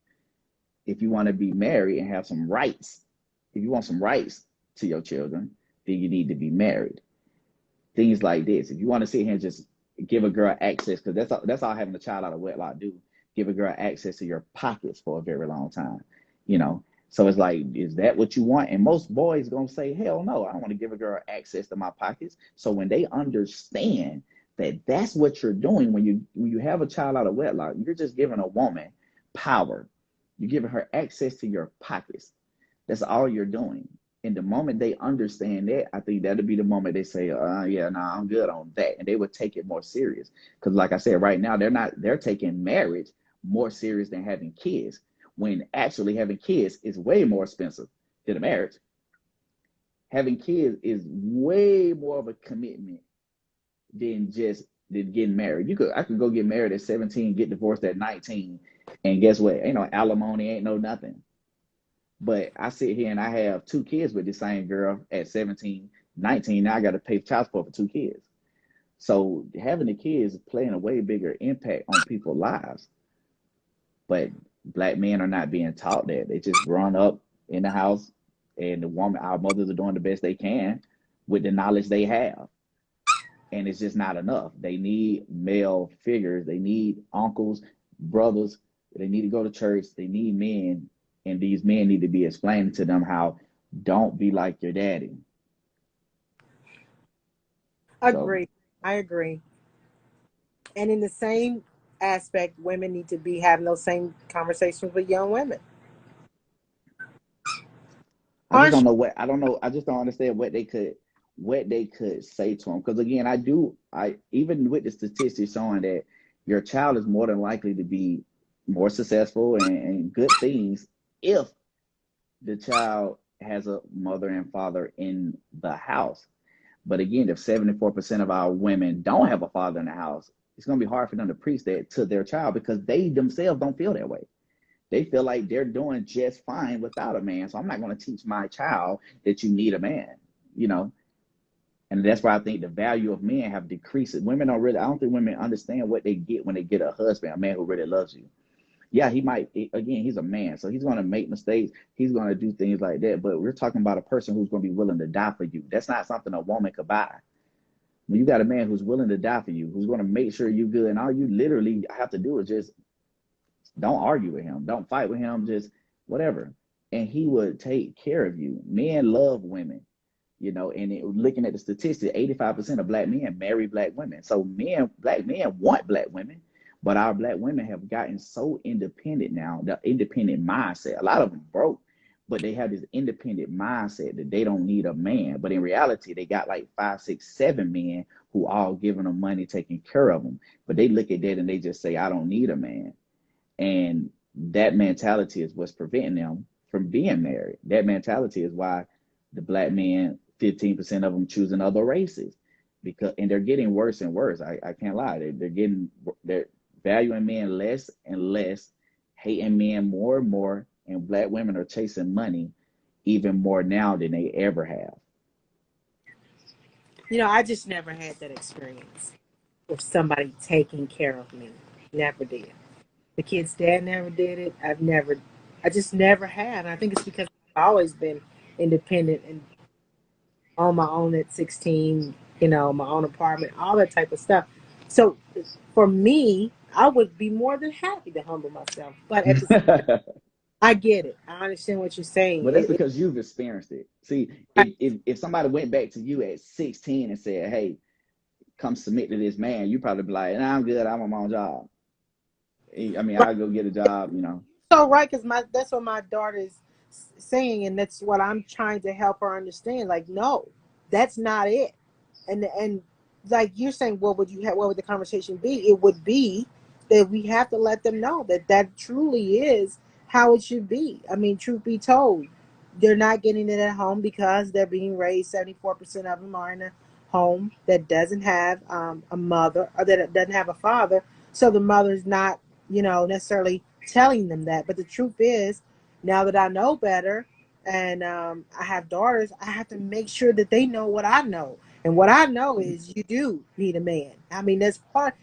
If you want to be married and have some rights, if you want some rights to your children, then you need to be married. Things like this. If you want to sit here and just give a girl access, because that's all having a child out of wedlock do. Give a girl access to your pockets for a very long time. You know, so it's like, is that what you want? And most boys gonna say, hell no, I don't want to give a girl access to my pockets. So when they understand that that's what you're doing when you have a child out of wedlock, you're just giving a woman power. You're giving her access to your pockets. That's all you're doing. And the moment they understand that, I think that'll be the moment they say, yeah, nah, I'm good on that. And they would take it more serious. Because like I said, right now, they're taking marriage more serious than having kids, when actually having kids is way more expensive than a marriage. Having kids is way more of a commitment than getting married. I could go get married at 17, get divorced at 19, and guess what? Ain't no alimony, ain't no nothing. But I sit here and I have 2 kids with the same girl at 17, 19. Now I got to pay child support for 2 kids. So having the kids is playing a way bigger impact on people's lives. But black men are not being taught that. They just growing up in the house, and our mothers are doing the best they can with the knowledge they have. And it's just not enough. They need male figures. They need uncles, brothers. They need to go to church. They need men. And these men need to be explaining to them how, don't be like your daddy. Agree. So, I agree. And in the same aspect, women need to be having those same conversations with young women. I just don't know what, I don't know. I just don't understand what they could say to them. Because again, I even with the statistics showing that your child is more than likely to be more successful and good things if the child has a mother and father in the house. But again, if 74% of our women don't have a father in the house, it's going to be hard for them to preach that to their child, because they themselves don't feel that way. They feel like they're doing just fine without a man. So I'm not going to teach my child that you need a man, you know? And that's why I think the value of men have decreased. I don't think women understand what they get when they get a husband, a man who really loves you. Yeah, he's a man, so he's going to make mistakes. He's going to do things like that. But we're talking about a person who's going to be willing to die for you. That's not something a woman could buy. When you got a man who's willing to die for you, who's going to make sure you're good, and all you literally have to do is just don't argue with him. Don't fight with him, just whatever. And he would take care of you. Men love women, and looking at the statistics, 85% of black men marry black women. So black men want black women. But our black women have gotten so independent now, the independent mindset. A lot of them broke, but they have this independent mindset that they don't need a man. But in reality, they got like 5, 6, 7 men who all giving them money, taking care of them. But they look at that and they just say, I don't need a man. And that mentality is what's preventing them from being married. That mentality is why the black men, 15% of them choosing other races, and they're getting worse and worse. I can't lie. They're valuing men less and less, hating men more and more, and black women are chasing money even more now than they ever have. I just never had that experience with somebody taking care of me. Never did. The kid's dad never did it. I just never had. And I think it's because I've always been independent and on my own at 16, my own apartment, all that type of stuff. So for me, I would be more than happy to humble myself. But at the same time, I get it. I understand what you're saying. But that's because you've experienced it. See, if somebody went back to you at 16 and said, hey, come submit to this man, you probably be like, nah, I'm good. I'm on my own job. I mean, I'll go get a job, So, right, because that's what my daughter's saying, and that's what I'm trying to help her understand. Like, no, that's not it. And like you're saying, what would the conversation be? It would be that we have to let them know that truly is how it should be. I mean, truth be told, they're not getting it at home because they're being raised. 74% of them are in a home that doesn't have a mother, or that doesn't have a father. So the mother's not, necessarily telling them that. But the truth is, now that I know better, and I have daughters, I have to make sure that they know what I know. And what I know is you do need a man. I mean, that's part.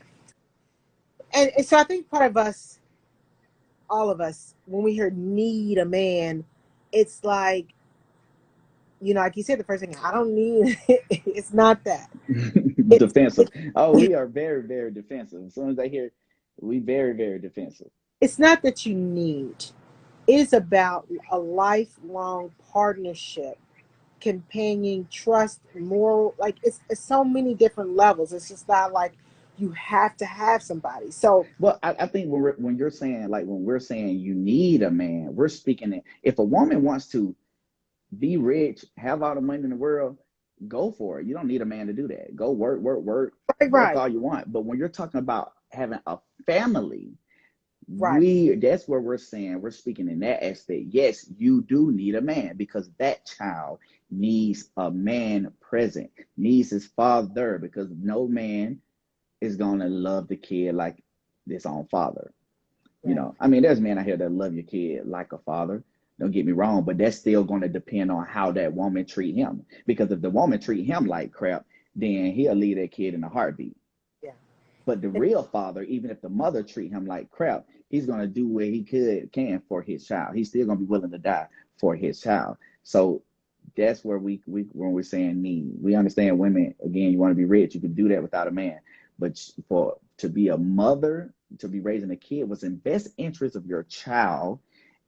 And so I think part of us, all of us, when we hear need a man, it's like, like you said, the first thing, I don't need it. It's not that. Defensive. We are very, very defensive. As soon as I hear, we very, very defensive. It's not that you need. It's about a lifelong partnership, companion, trust, moral. Like it's so many different levels. It's just not like you have to have somebody. So, well, I think when you're saying, like, when we're saying you need a man, we're speaking that if a woman wants to be rich, have all the money in the world, go for it. You don't need a man to do that. Go work right. all you want. But when you're talking about having a family, Right. That's where we're saying, we're speaking in that aspect. Yes, you do need a man because that child needs a man present, needs his father, because no man is going to love the kid like his own father. You Right. know, I mean, there's men out here that love your kid like a father. Don't get me wrong, but that's still going to depend on how that woman treat him. Because if the woman treat him like crap, then he'll leave that kid in a heartbeat. Yeah. But the real father, even if the mother treat him like crap, he's gonna do what he can for his child. He's still gonna be willing to die for his child. So that's where we when we're saying need. We understand women, again, you want to be rich, you can do that without a man. But for to be a mother, to be raising a kid, what's in best interest of your child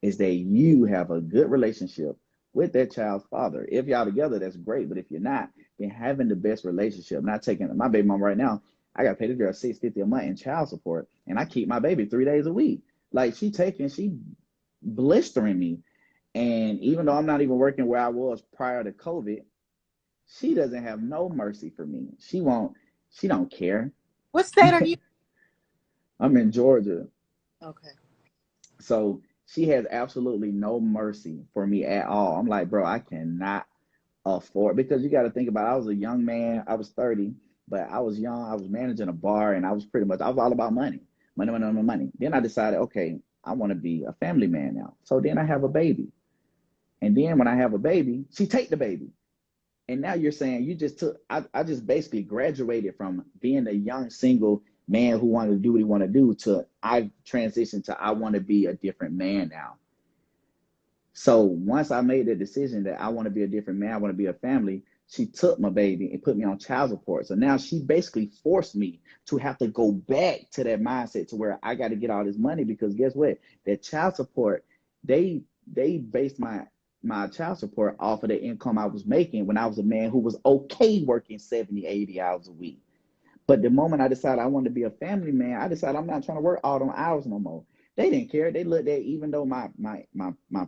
is that you have a good relationship with that child's father. If y'all together, that's great. But if you're not, then having the best relationship, not taking my baby mom right now, I got to pay this girl $650 a month in child support, and I keep my baby 3 days a week. Like she blistering me, and even though I'm not even working where I was prior to COVID, she doesn't have no mercy for me. She don't care. What state are you? I'm in Georgia, Okay. so she has absolutely no mercy for me at all. I'm like, bro, I cannot afford, because you got to think about it, I was a young man. I was 30, but I was young. I was managing a bar, and I was all about money, money, money, money, money. Then I decided, okay, I want to be a family man now. So then I have a baby, and then when I have a baby, she take the baby, and now you're saying you just took. I just basically graduated from being a young single man who wanted to do what he wanted to do to I transitioned to I want to be a different man now. So once I made the decision that I want to be a different man, I want to be a family, she took my baby and put me on child support. So now she basically forced me to have to go back to that mindset to where I got to get all this money, because guess what? That child support, they based my child support off of the income I was making when I was a man who was okay working 70, 80 hours a week. But the moment I decided I wanted to be a family man, I decided I'm not trying to work all them hours no more. They didn't care. They looked at, even though my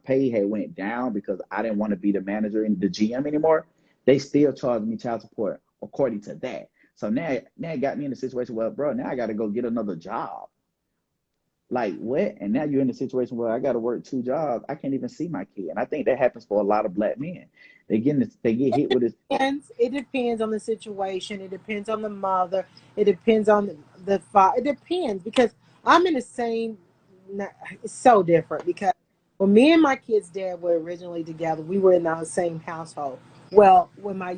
pay had went down because I didn't want to be the manager and the GM anymore, they still charged me child support according to that. So now it got me in a situation where, bro, now I got to go get another job. Like what? And now you're in a situation where I got to work 2 jobs. I can't even see my kid. And I think that happens for a lot of black men. They get hit with this. It depends on the situation. It depends on the mother. It depends on the father. It depends, because I'm in the same. It's so different because when me and my kid's dad were originally together, we were in the same household. Well, when my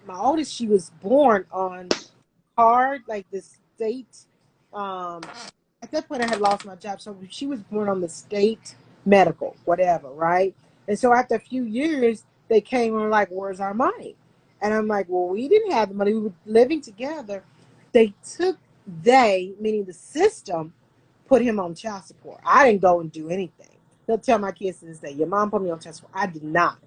oldest, she was born on card, like the state. Um, at that point, I had lost my job, so she was born on the state medical, whatever, right? And so after a few years, they came and were like, "Where's our money?" And I'm like, "Well, we didn't have the money. We were living together." They took meaning the system, put him on child support. I didn't go and do anything. They'll tell my kids to this day, "Your mom put me on child support." I did not,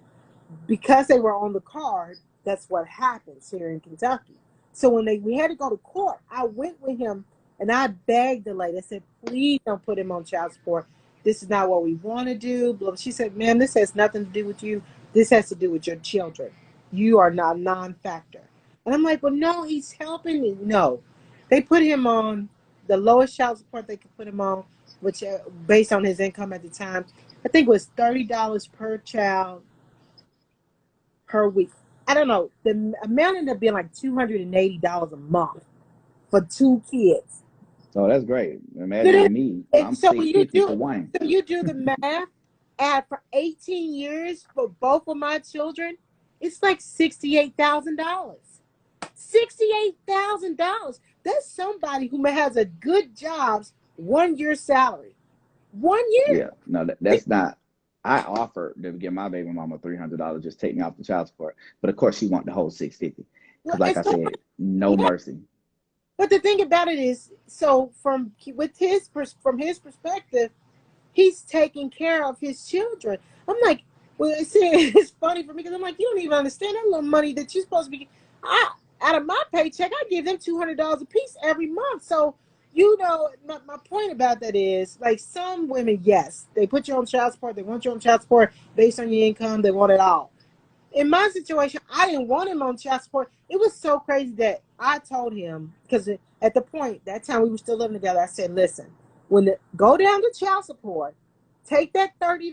because they were on the card. That's what happens here in Kentucky. So when we had to go to court, I went with him and I begged the lady. I said, "Please don't put him on child support. This is not what we want to do." She said, "Ma'am, this has nothing to do with you. This has to do with your children. You are not a non-factor." And I'm like, "Well, no, he's helping me." No, they put him on the lowest child support they could put him on, which based on his income at the time, I think it was $30 per child per week. I don't know. The amount ended up being like $280 a month for 2 kids. So that's great. Imagine You with me, know, I'm so six when you fifty do for one. so you do the math, add for 18 years for both of my children, it's like $68,000. $68,000. That's somebody who has a good job's 1 year salary. 1 year. Yeah, no, that's not. I offered to give my baby mama $300, just take me off the child support, but of course she want the whole 650 Well, because, like it's I so, said, no yeah. mercy. But the thing about it is, so from his perspective, he's taking care of his children. I'm like, well, it's funny for me because I'm like, you don't even understand that little money that you're supposed to be. Out of my paycheck, I give them $200 a piece every month. So, my point about that is, like, some women, yes, they put you on child support. They want you on child support based on your income. They want it all. In my situation, I didn't want him on child support. It was so crazy that I told him, because at the point, that time we were still living together, I said, "Listen, Go down to child support, take that $30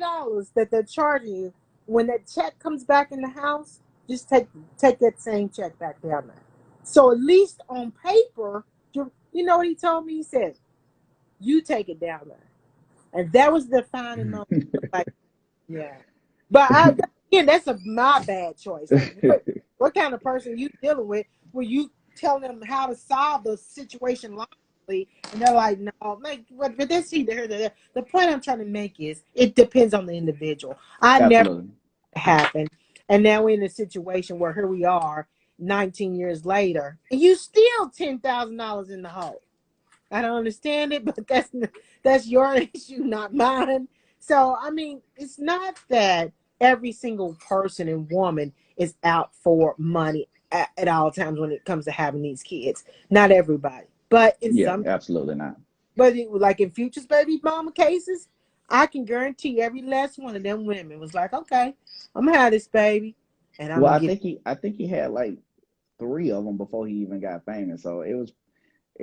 that they're charging you. When that check comes back in the house, just take that same check back down there. So at least on paper, you know what he told me? He said, "You take it down there," and that was the defining moment. Like, yeah, but again, that's my bad choice. Like, what kind of person you dealing with? Where you telling them how to solve the situation logically, and they're like, "No, like, but that's either the point I'm trying to make is it depends on the individual. I never Absolutely. happened, and now we're in a situation where here we are, 19 years later, and you still $10,000 in the hole. I don't understand it, but that's your issue, not mine. So I mean, it's not that every single person and woman is out for money at all times when it comes to having these kids. Not everybody, but in Yeah, some, absolutely not. but like in Future's baby mama cases, I can guarantee every last one of them women was like, okay, I'm gonna have this baby, and I'm Well, gonna get. I think he had like three of them before he even got famous. So it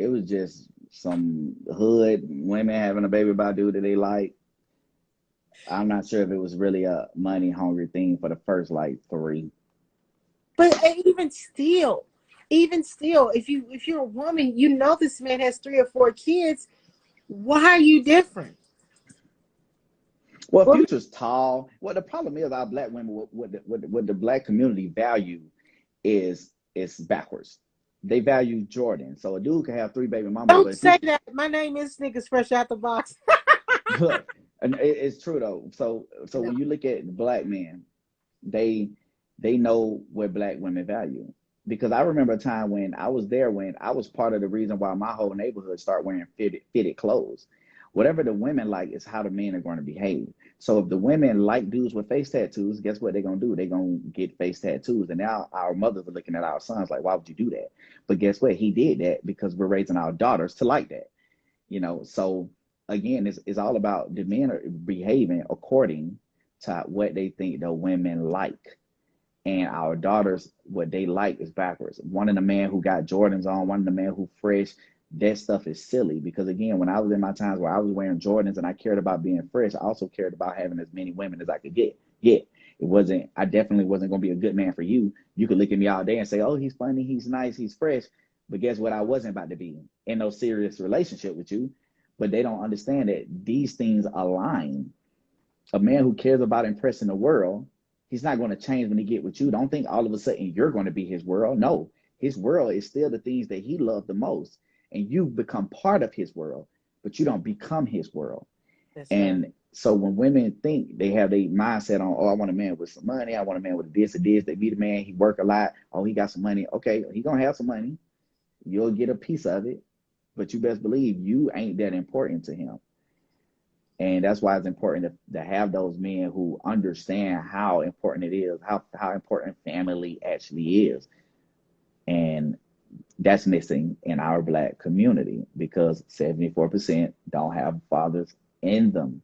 was just some hood women having a baby by a dude that they like. I'm not sure if it was really a money hungry thing for the first like three. But even still, if you're a woman, you know this man has 3 or 4 kids. Why are you different? Well, Well, Future's tall. Well, the problem is our black women, what the black community value is backwards. They value Jordan. So a dude can have three baby mamas, but don't if he say that. My name is Snickers fresh out the box. but and it's true though. So No. when you look at black men, they they know what black women value. Because I remember a time when I was there when I was part of the reason why my whole neighborhood started wearing fitted clothes. Whatever the women like is how the men are going to behave. So if the women like dudes with face tattoos, guess what they're gonna do? They're gonna get face tattoos. And now our mothers are looking at our sons like, why would you do that? But guess what? He did that because we're raising our daughters to like that. So again, it's all about the men are behaving according to what they think the women like, and our daughters what they like is backwards. One of the men who got Jordans on, one of the men who fresh. That stuff is silly because again, when I was in my times where I was wearing Jordans and I cared about being fresh, I also cared about having as many women as I could get. Yeah, it wasn't. I definitely wasn't going to be a good man for you. You could look at me all day and say, "Oh, he's funny, he's nice, he's fresh," but guess what? I wasn't about to be in no serious relationship with you. But they don't understand that these things align. A man who cares about impressing the world, he's not going to change when he get with you. Don't think all of a sudden you're going to be his world. No, his world is still the things that he loved the most, and you become part of his world, but you don't become his world. That's right. And so when women think they have their mindset on, oh, I want a man with some money, I want a man with this or this, they be the man, he work a lot, oh, he got some money. Okay, he gonna have some money. You'll get a piece of it, but you best believe you ain't that important to him. And that's why it's important to have those men who understand how important it is, how important family actually is. And that's missing in our black community because 74% don't have fathers in them.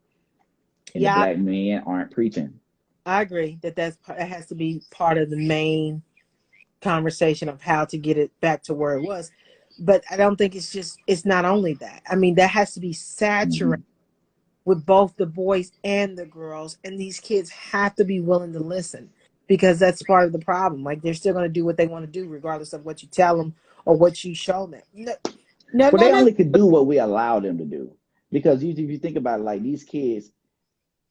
And the Yeah, black men aren't preaching. I agree that has to be part of the main conversation of how to get it back to where it was. But I don't think it's not only that. I mean, that has to be saturated Mm-hmm. with both the boys and the girls, and these kids have to be willing to listen because that's part of the problem. Like they're still going to do what they want to do regardless of what you tell them or what you show them. No, no, Well, no, they no. only could do what we allow them to do. Because if you think about it, like these kids,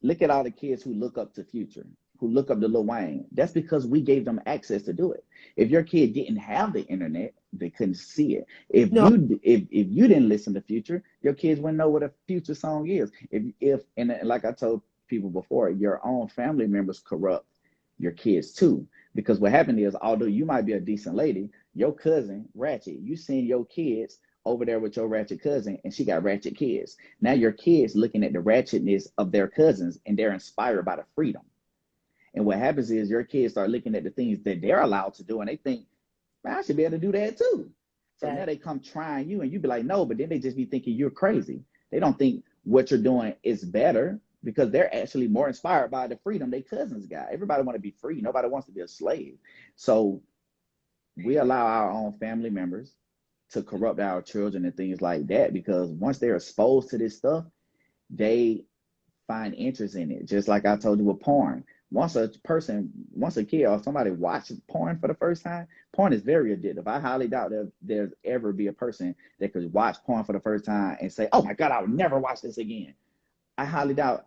look at all the kids who look up to Future, who look up to Lil Wayne. That's because we gave them access to do it. If your kid didn't have the internet, they couldn't see it. No, If you didn't listen to Future, your kids wouldn't know what a Future song is. If and like I told people before, your own family members corrupt your kids too. Because what happened is, although you might be a decent lady, your cousin Ratchet, you send your kids over there with your ratchet cousin, and she got ratchet kids. Now your kids looking at the ratchetness of their cousins and they're inspired by the freedom. And what happens is your kids start looking at the things that they're allowed to do and they think, man, I should be able to do that too. So now that they come trying you and you be like, no, but then they just be thinking you're crazy. They don't think what you're doing is better because they're actually more inspired by the freedom their cousins got. Everybody want to be free. Nobody wants to be a slave. So we allow our own family members to corrupt our children and things like that, because once they're exposed to this stuff, they find interest in it. Just like I told you with porn. Once a kid or somebody watches porn for the first time, porn is very addictive. I highly doubt that there's ever be a person that could watch porn for the first time and say, "Oh my God, I would never watch this again." I highly doubt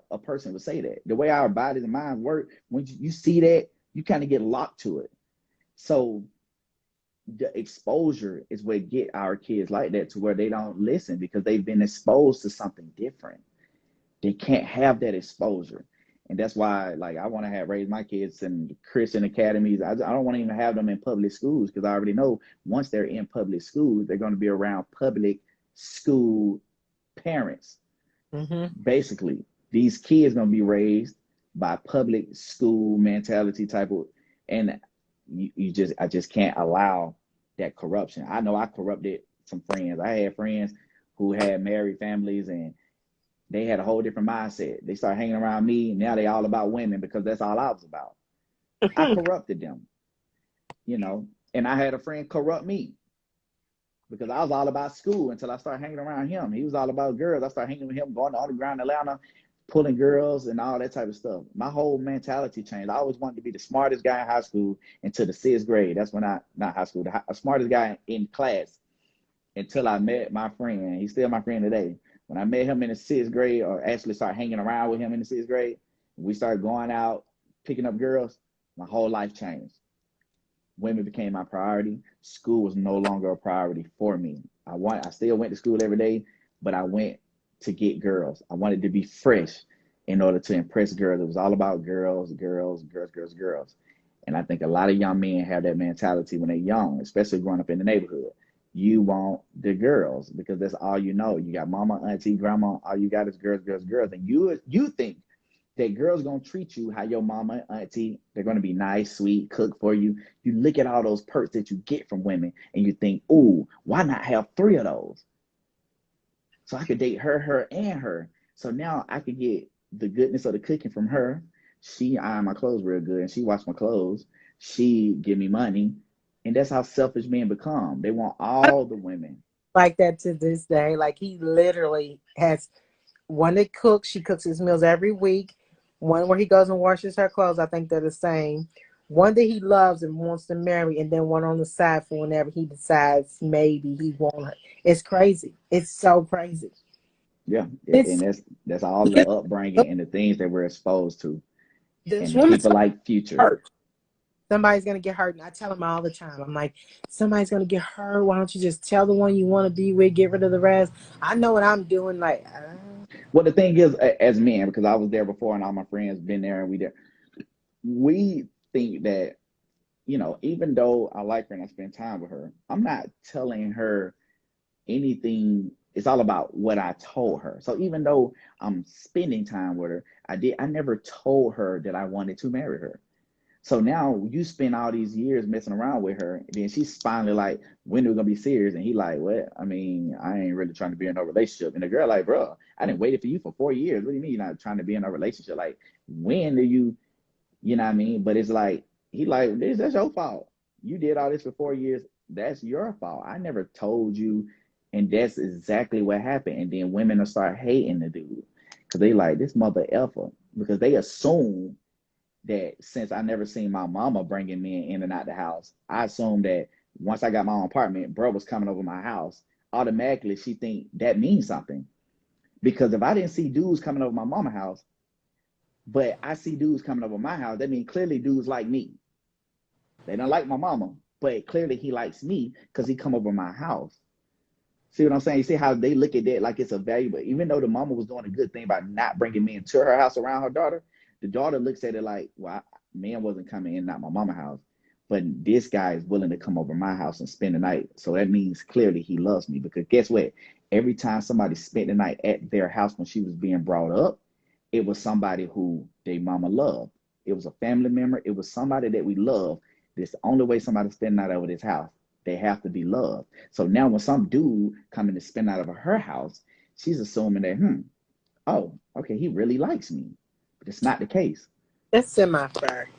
a person would say that. The way our bodies and minds work, when you see that, you kind of get locked to it. So the exposure is what get our kids like that, to where they don't listen because they've been exposed to something different. They can't have that exposure. And that's why, like, I want to have raised my kids in Christian academies. I don't want to even have them in public schools, because I already know once they're in public schools, they're going to be around public school parents. Basically, these kids going to be raised by public school mentality type of, and I just can't allow that corruption. I know I corrupted some friends. I had friends who had married families, and they had a whole different mindset. They started hanging around me, and now they all about women because that's all I was about. I corrupted them, and I had a friend corrupt me because I was all about school until I started hanging around him. He was all about girls. I started hanging with him, going to Underground Atlanta, pulling girls and all that type of stuff. My whole mentality changed. I always wanted to be the smartest guy in high school until the 6th grade. That's when not high school, the smartest guy in class, until I met my friend. He's still my friend today. When I met him in the 6th grade, or actually started hanging around with him in the 6th grade, we started going out, picking up girls, my whole life changed. Women became my priority. School was no longer a priority for me. I still went to school every day, but I went to get girls. I wanted to be fresh in order to impress girls. It was all about girls, girls, girls, girls, girls. And I think a lot of young men have that mentality when they're young, especially growing up in the neighborhood. You want the girls because that's all you know. You got mama, auntie, grandma. All you got is girls, girls, girls. And you think that girls gonna treat you how your mama, auntie, they're gonna be nice, sweet, cook for you. You look at all those perks that you get from women, and you think, "Ooh, why not have 3 of those? So I could date her, her, and her. So now I could get the goodness of the cooking from her. She iron my clothes real good, and she wash my clothes. She give me money." And that's how selfish men become. They want all the women. Like that to this day. Like, he literally has one that cooks. She cooks his meals every week. One where he goes and washes her clothes. I think they're the same. One that he loves and wants to marry, and then one on the side for whenever he decides maybe he won't her. It's crazy. It's so crazy. Yeah, It's and that's all the upbringing and the things that we're exposed to, this and woman's people like Future. hurt. Somebody's gonna get hurt, and I tell him all the time. I'm like, somebody's gonna get hurt. Why don't you just tell the one you want to be with, get rid of the rest? I know what I'm doing. Like, Well, the thing is, as men, because I was there before, and all my friends been there, and we think that, even though I like her and I spend time with her, I'm not telling her anything. It's all about what I told her. So even though I'm spending time with her, I never told her that I wanted to marry her. So now you spend all these years messing around with her, and then she's finally like, "When are we gonna be serious?" And he like, "What? I mean, I ain't really trying to be in a relationship." And the girl like, "Bro, I didn't wait for you for 4 years. What do you mean you're not trying to be in a relationship? Like, when do you, you know what I mean?" But it's like, he like, that's your fault. You did all this for 4 years. That's your fault. I never told you. And that's exactly what happened. And then women will start hating the dude because they like, this mother effer, because they assume that since I never seen my mama bringing men in and out the house, I assumed that once I got my own apartment, bro was coming over my house. Automatically, she think that means something. Because if I didn't see dudes coming over my mama house, but I see dudes coming over my house, that means clearly dudes like me. They don't like my mama, but clearly he likes me because he come over my house. See what I'm saying? You see how they look at that like it's a valuable, even though the mama was doing a good thing by not bringing men to her house around her daughter, the daughter looks at it like, well, man wasn't coming in, not my mama house, but this guy is willing to come over my house and spend the night. So that means clearly he loves me, because guess what? Every time somebody spent the night at their house when she was being brought up, it was somebody who their mama loved. It was a family member. It was somebody that we love. This the only way somebody spend the night over this house. They have to be loved. So now when some dude coming to spend out of her house, she's assuming that, oh, okay, he really likes me. But it's not the case. that's semi fair.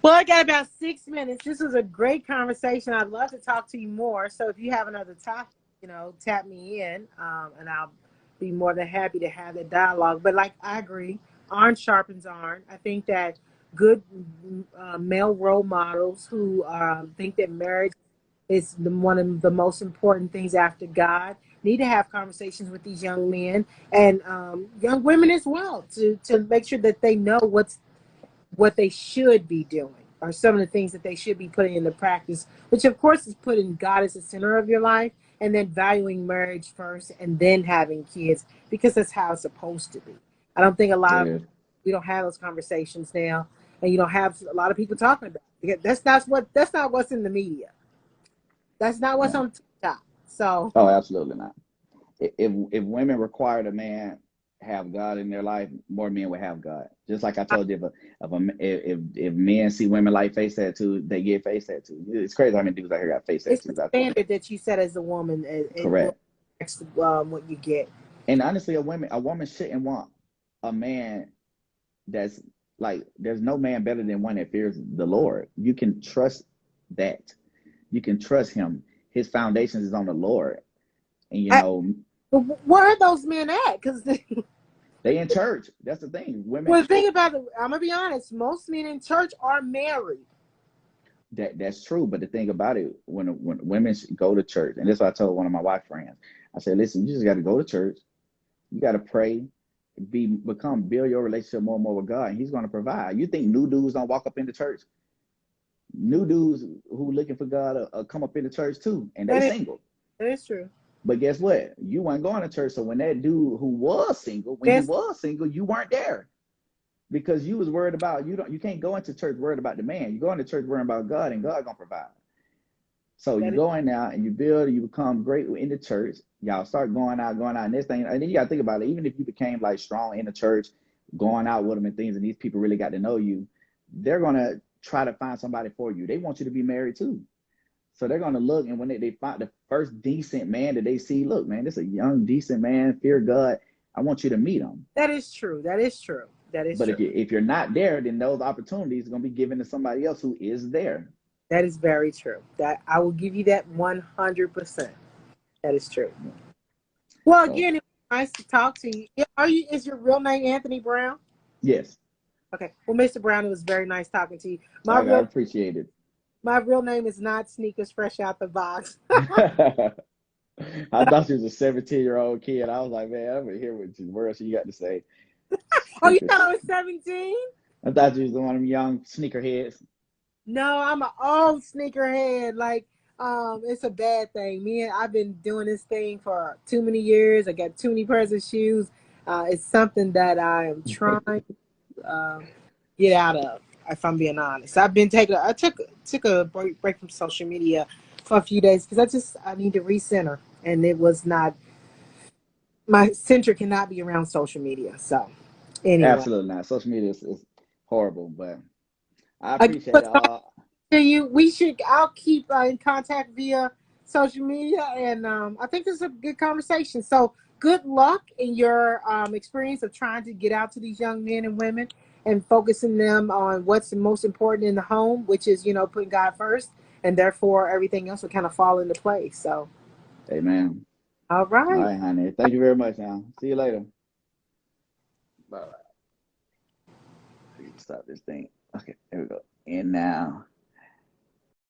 Well, I got about 6 minutes. This was a great conversation. I'd love to talk to you more. So if you have another topic, tap me in, and I'll be more than happy to have that dialogue. But like I agree, iron sharpens iron. I think that good male role models who think that marriage is one of the most important things after God need to have conversations with these young men and young women as well to make sure that they know what they should be doing or some of the things that they should be putting into practice, which of course is putting God as the center of your life and then valuing marriage first and then having kids because that's how it's supposed to be. I don't think It is. we don't have those conversations now, and you don't have a lot of people talking about it. That's not what's in the media. That's not what's Yeah. on TikTok. So Oh, absolutely not. If women required a man have God in their life, more men would have God. Just like I told you, if men see women like face tattoos, they get face tattoos. It's crazy how many dudes out here got face it's the tattoos out there. standard that you set as a woman, and Correct. what you get. And honestly, a woman shouldn't want a man that's like, there's no man better than one that fears the Lord. You can trust that. You can trust him. His foundations is on the Lord. And I, where are those men at? Because they in church. That's the thing. Women, well, the thing about it, I'm gonna be honest. Most men in church are married. that's true. But the thing about it, when women go to church, and that's what I told one of my wife friends. I said, listen, you just got to go to church. You got to pray, build your relationship more and more with God, and He's going to provide. You think new dudes don't walk up into church? New dudes who looking for God come up into church too, and they That is single. that is true. But guess what? You weren't going to church. So when that dude who was single, when he Yes, was single, you weren't there because you was worried about you can't go into church worried about the man. You go into church worrying about God, and God gonna provide. So you that is go in now and you build, you become great in the church. Y'all start going out, and this thing, and then you gotta think about it. Even if you became like strong in the church, going out with them and things, and these people really got to know you, they're gonna try to find somebody for you. They want you to be married too. So they're gonna look, and when they find the first decent man that they see, look, man, this is a young, decent man, fear God. I want you to meet him. that is true. That is true. That is But true. if you're not there, then those opportunities are gonna be given to somebody else who is there. That is very true. That I will give you that 100%. That is true. Well, So again, it was nice to talk to you. Are you? Is your real name Anthony Brown? yes, Okay. Well, Mr. Brown, it was very nice talking to you. My I real appreciate it. my real name is not Sneakers Fresh Out the Box. I thought she was a 17-year-old kid. I was like, man, I'm gonna hear what words you got to say. Oh, you Sneakers. thought I was 17? I thought you was one of them young sneakerheads. No, I'm an old sneakerhead. Like, it's a bad thing. I've been doing this thing for too many years. I got too many pairs of shoes. It's something that I am trying to get out of. If I'm being honest, I took a break from social media for a few days because I need to recenter, and it was not my center cannot be around social media. So anyway, Absolutely not. Social media is horrible, but I again, appreciate it all. to you. I'll keep in contact via social media, and I think this is a good conversation. So good luck in your experience of trying to get out to these young men and women and focusing them on what's the most important in the home, which is putting God first, and therefore everything else will kind of fall into place. So, Amen. all All right. right, honey. Thank you very much now. See you later. Bye. Stop this thing. Okay, there we go. And now.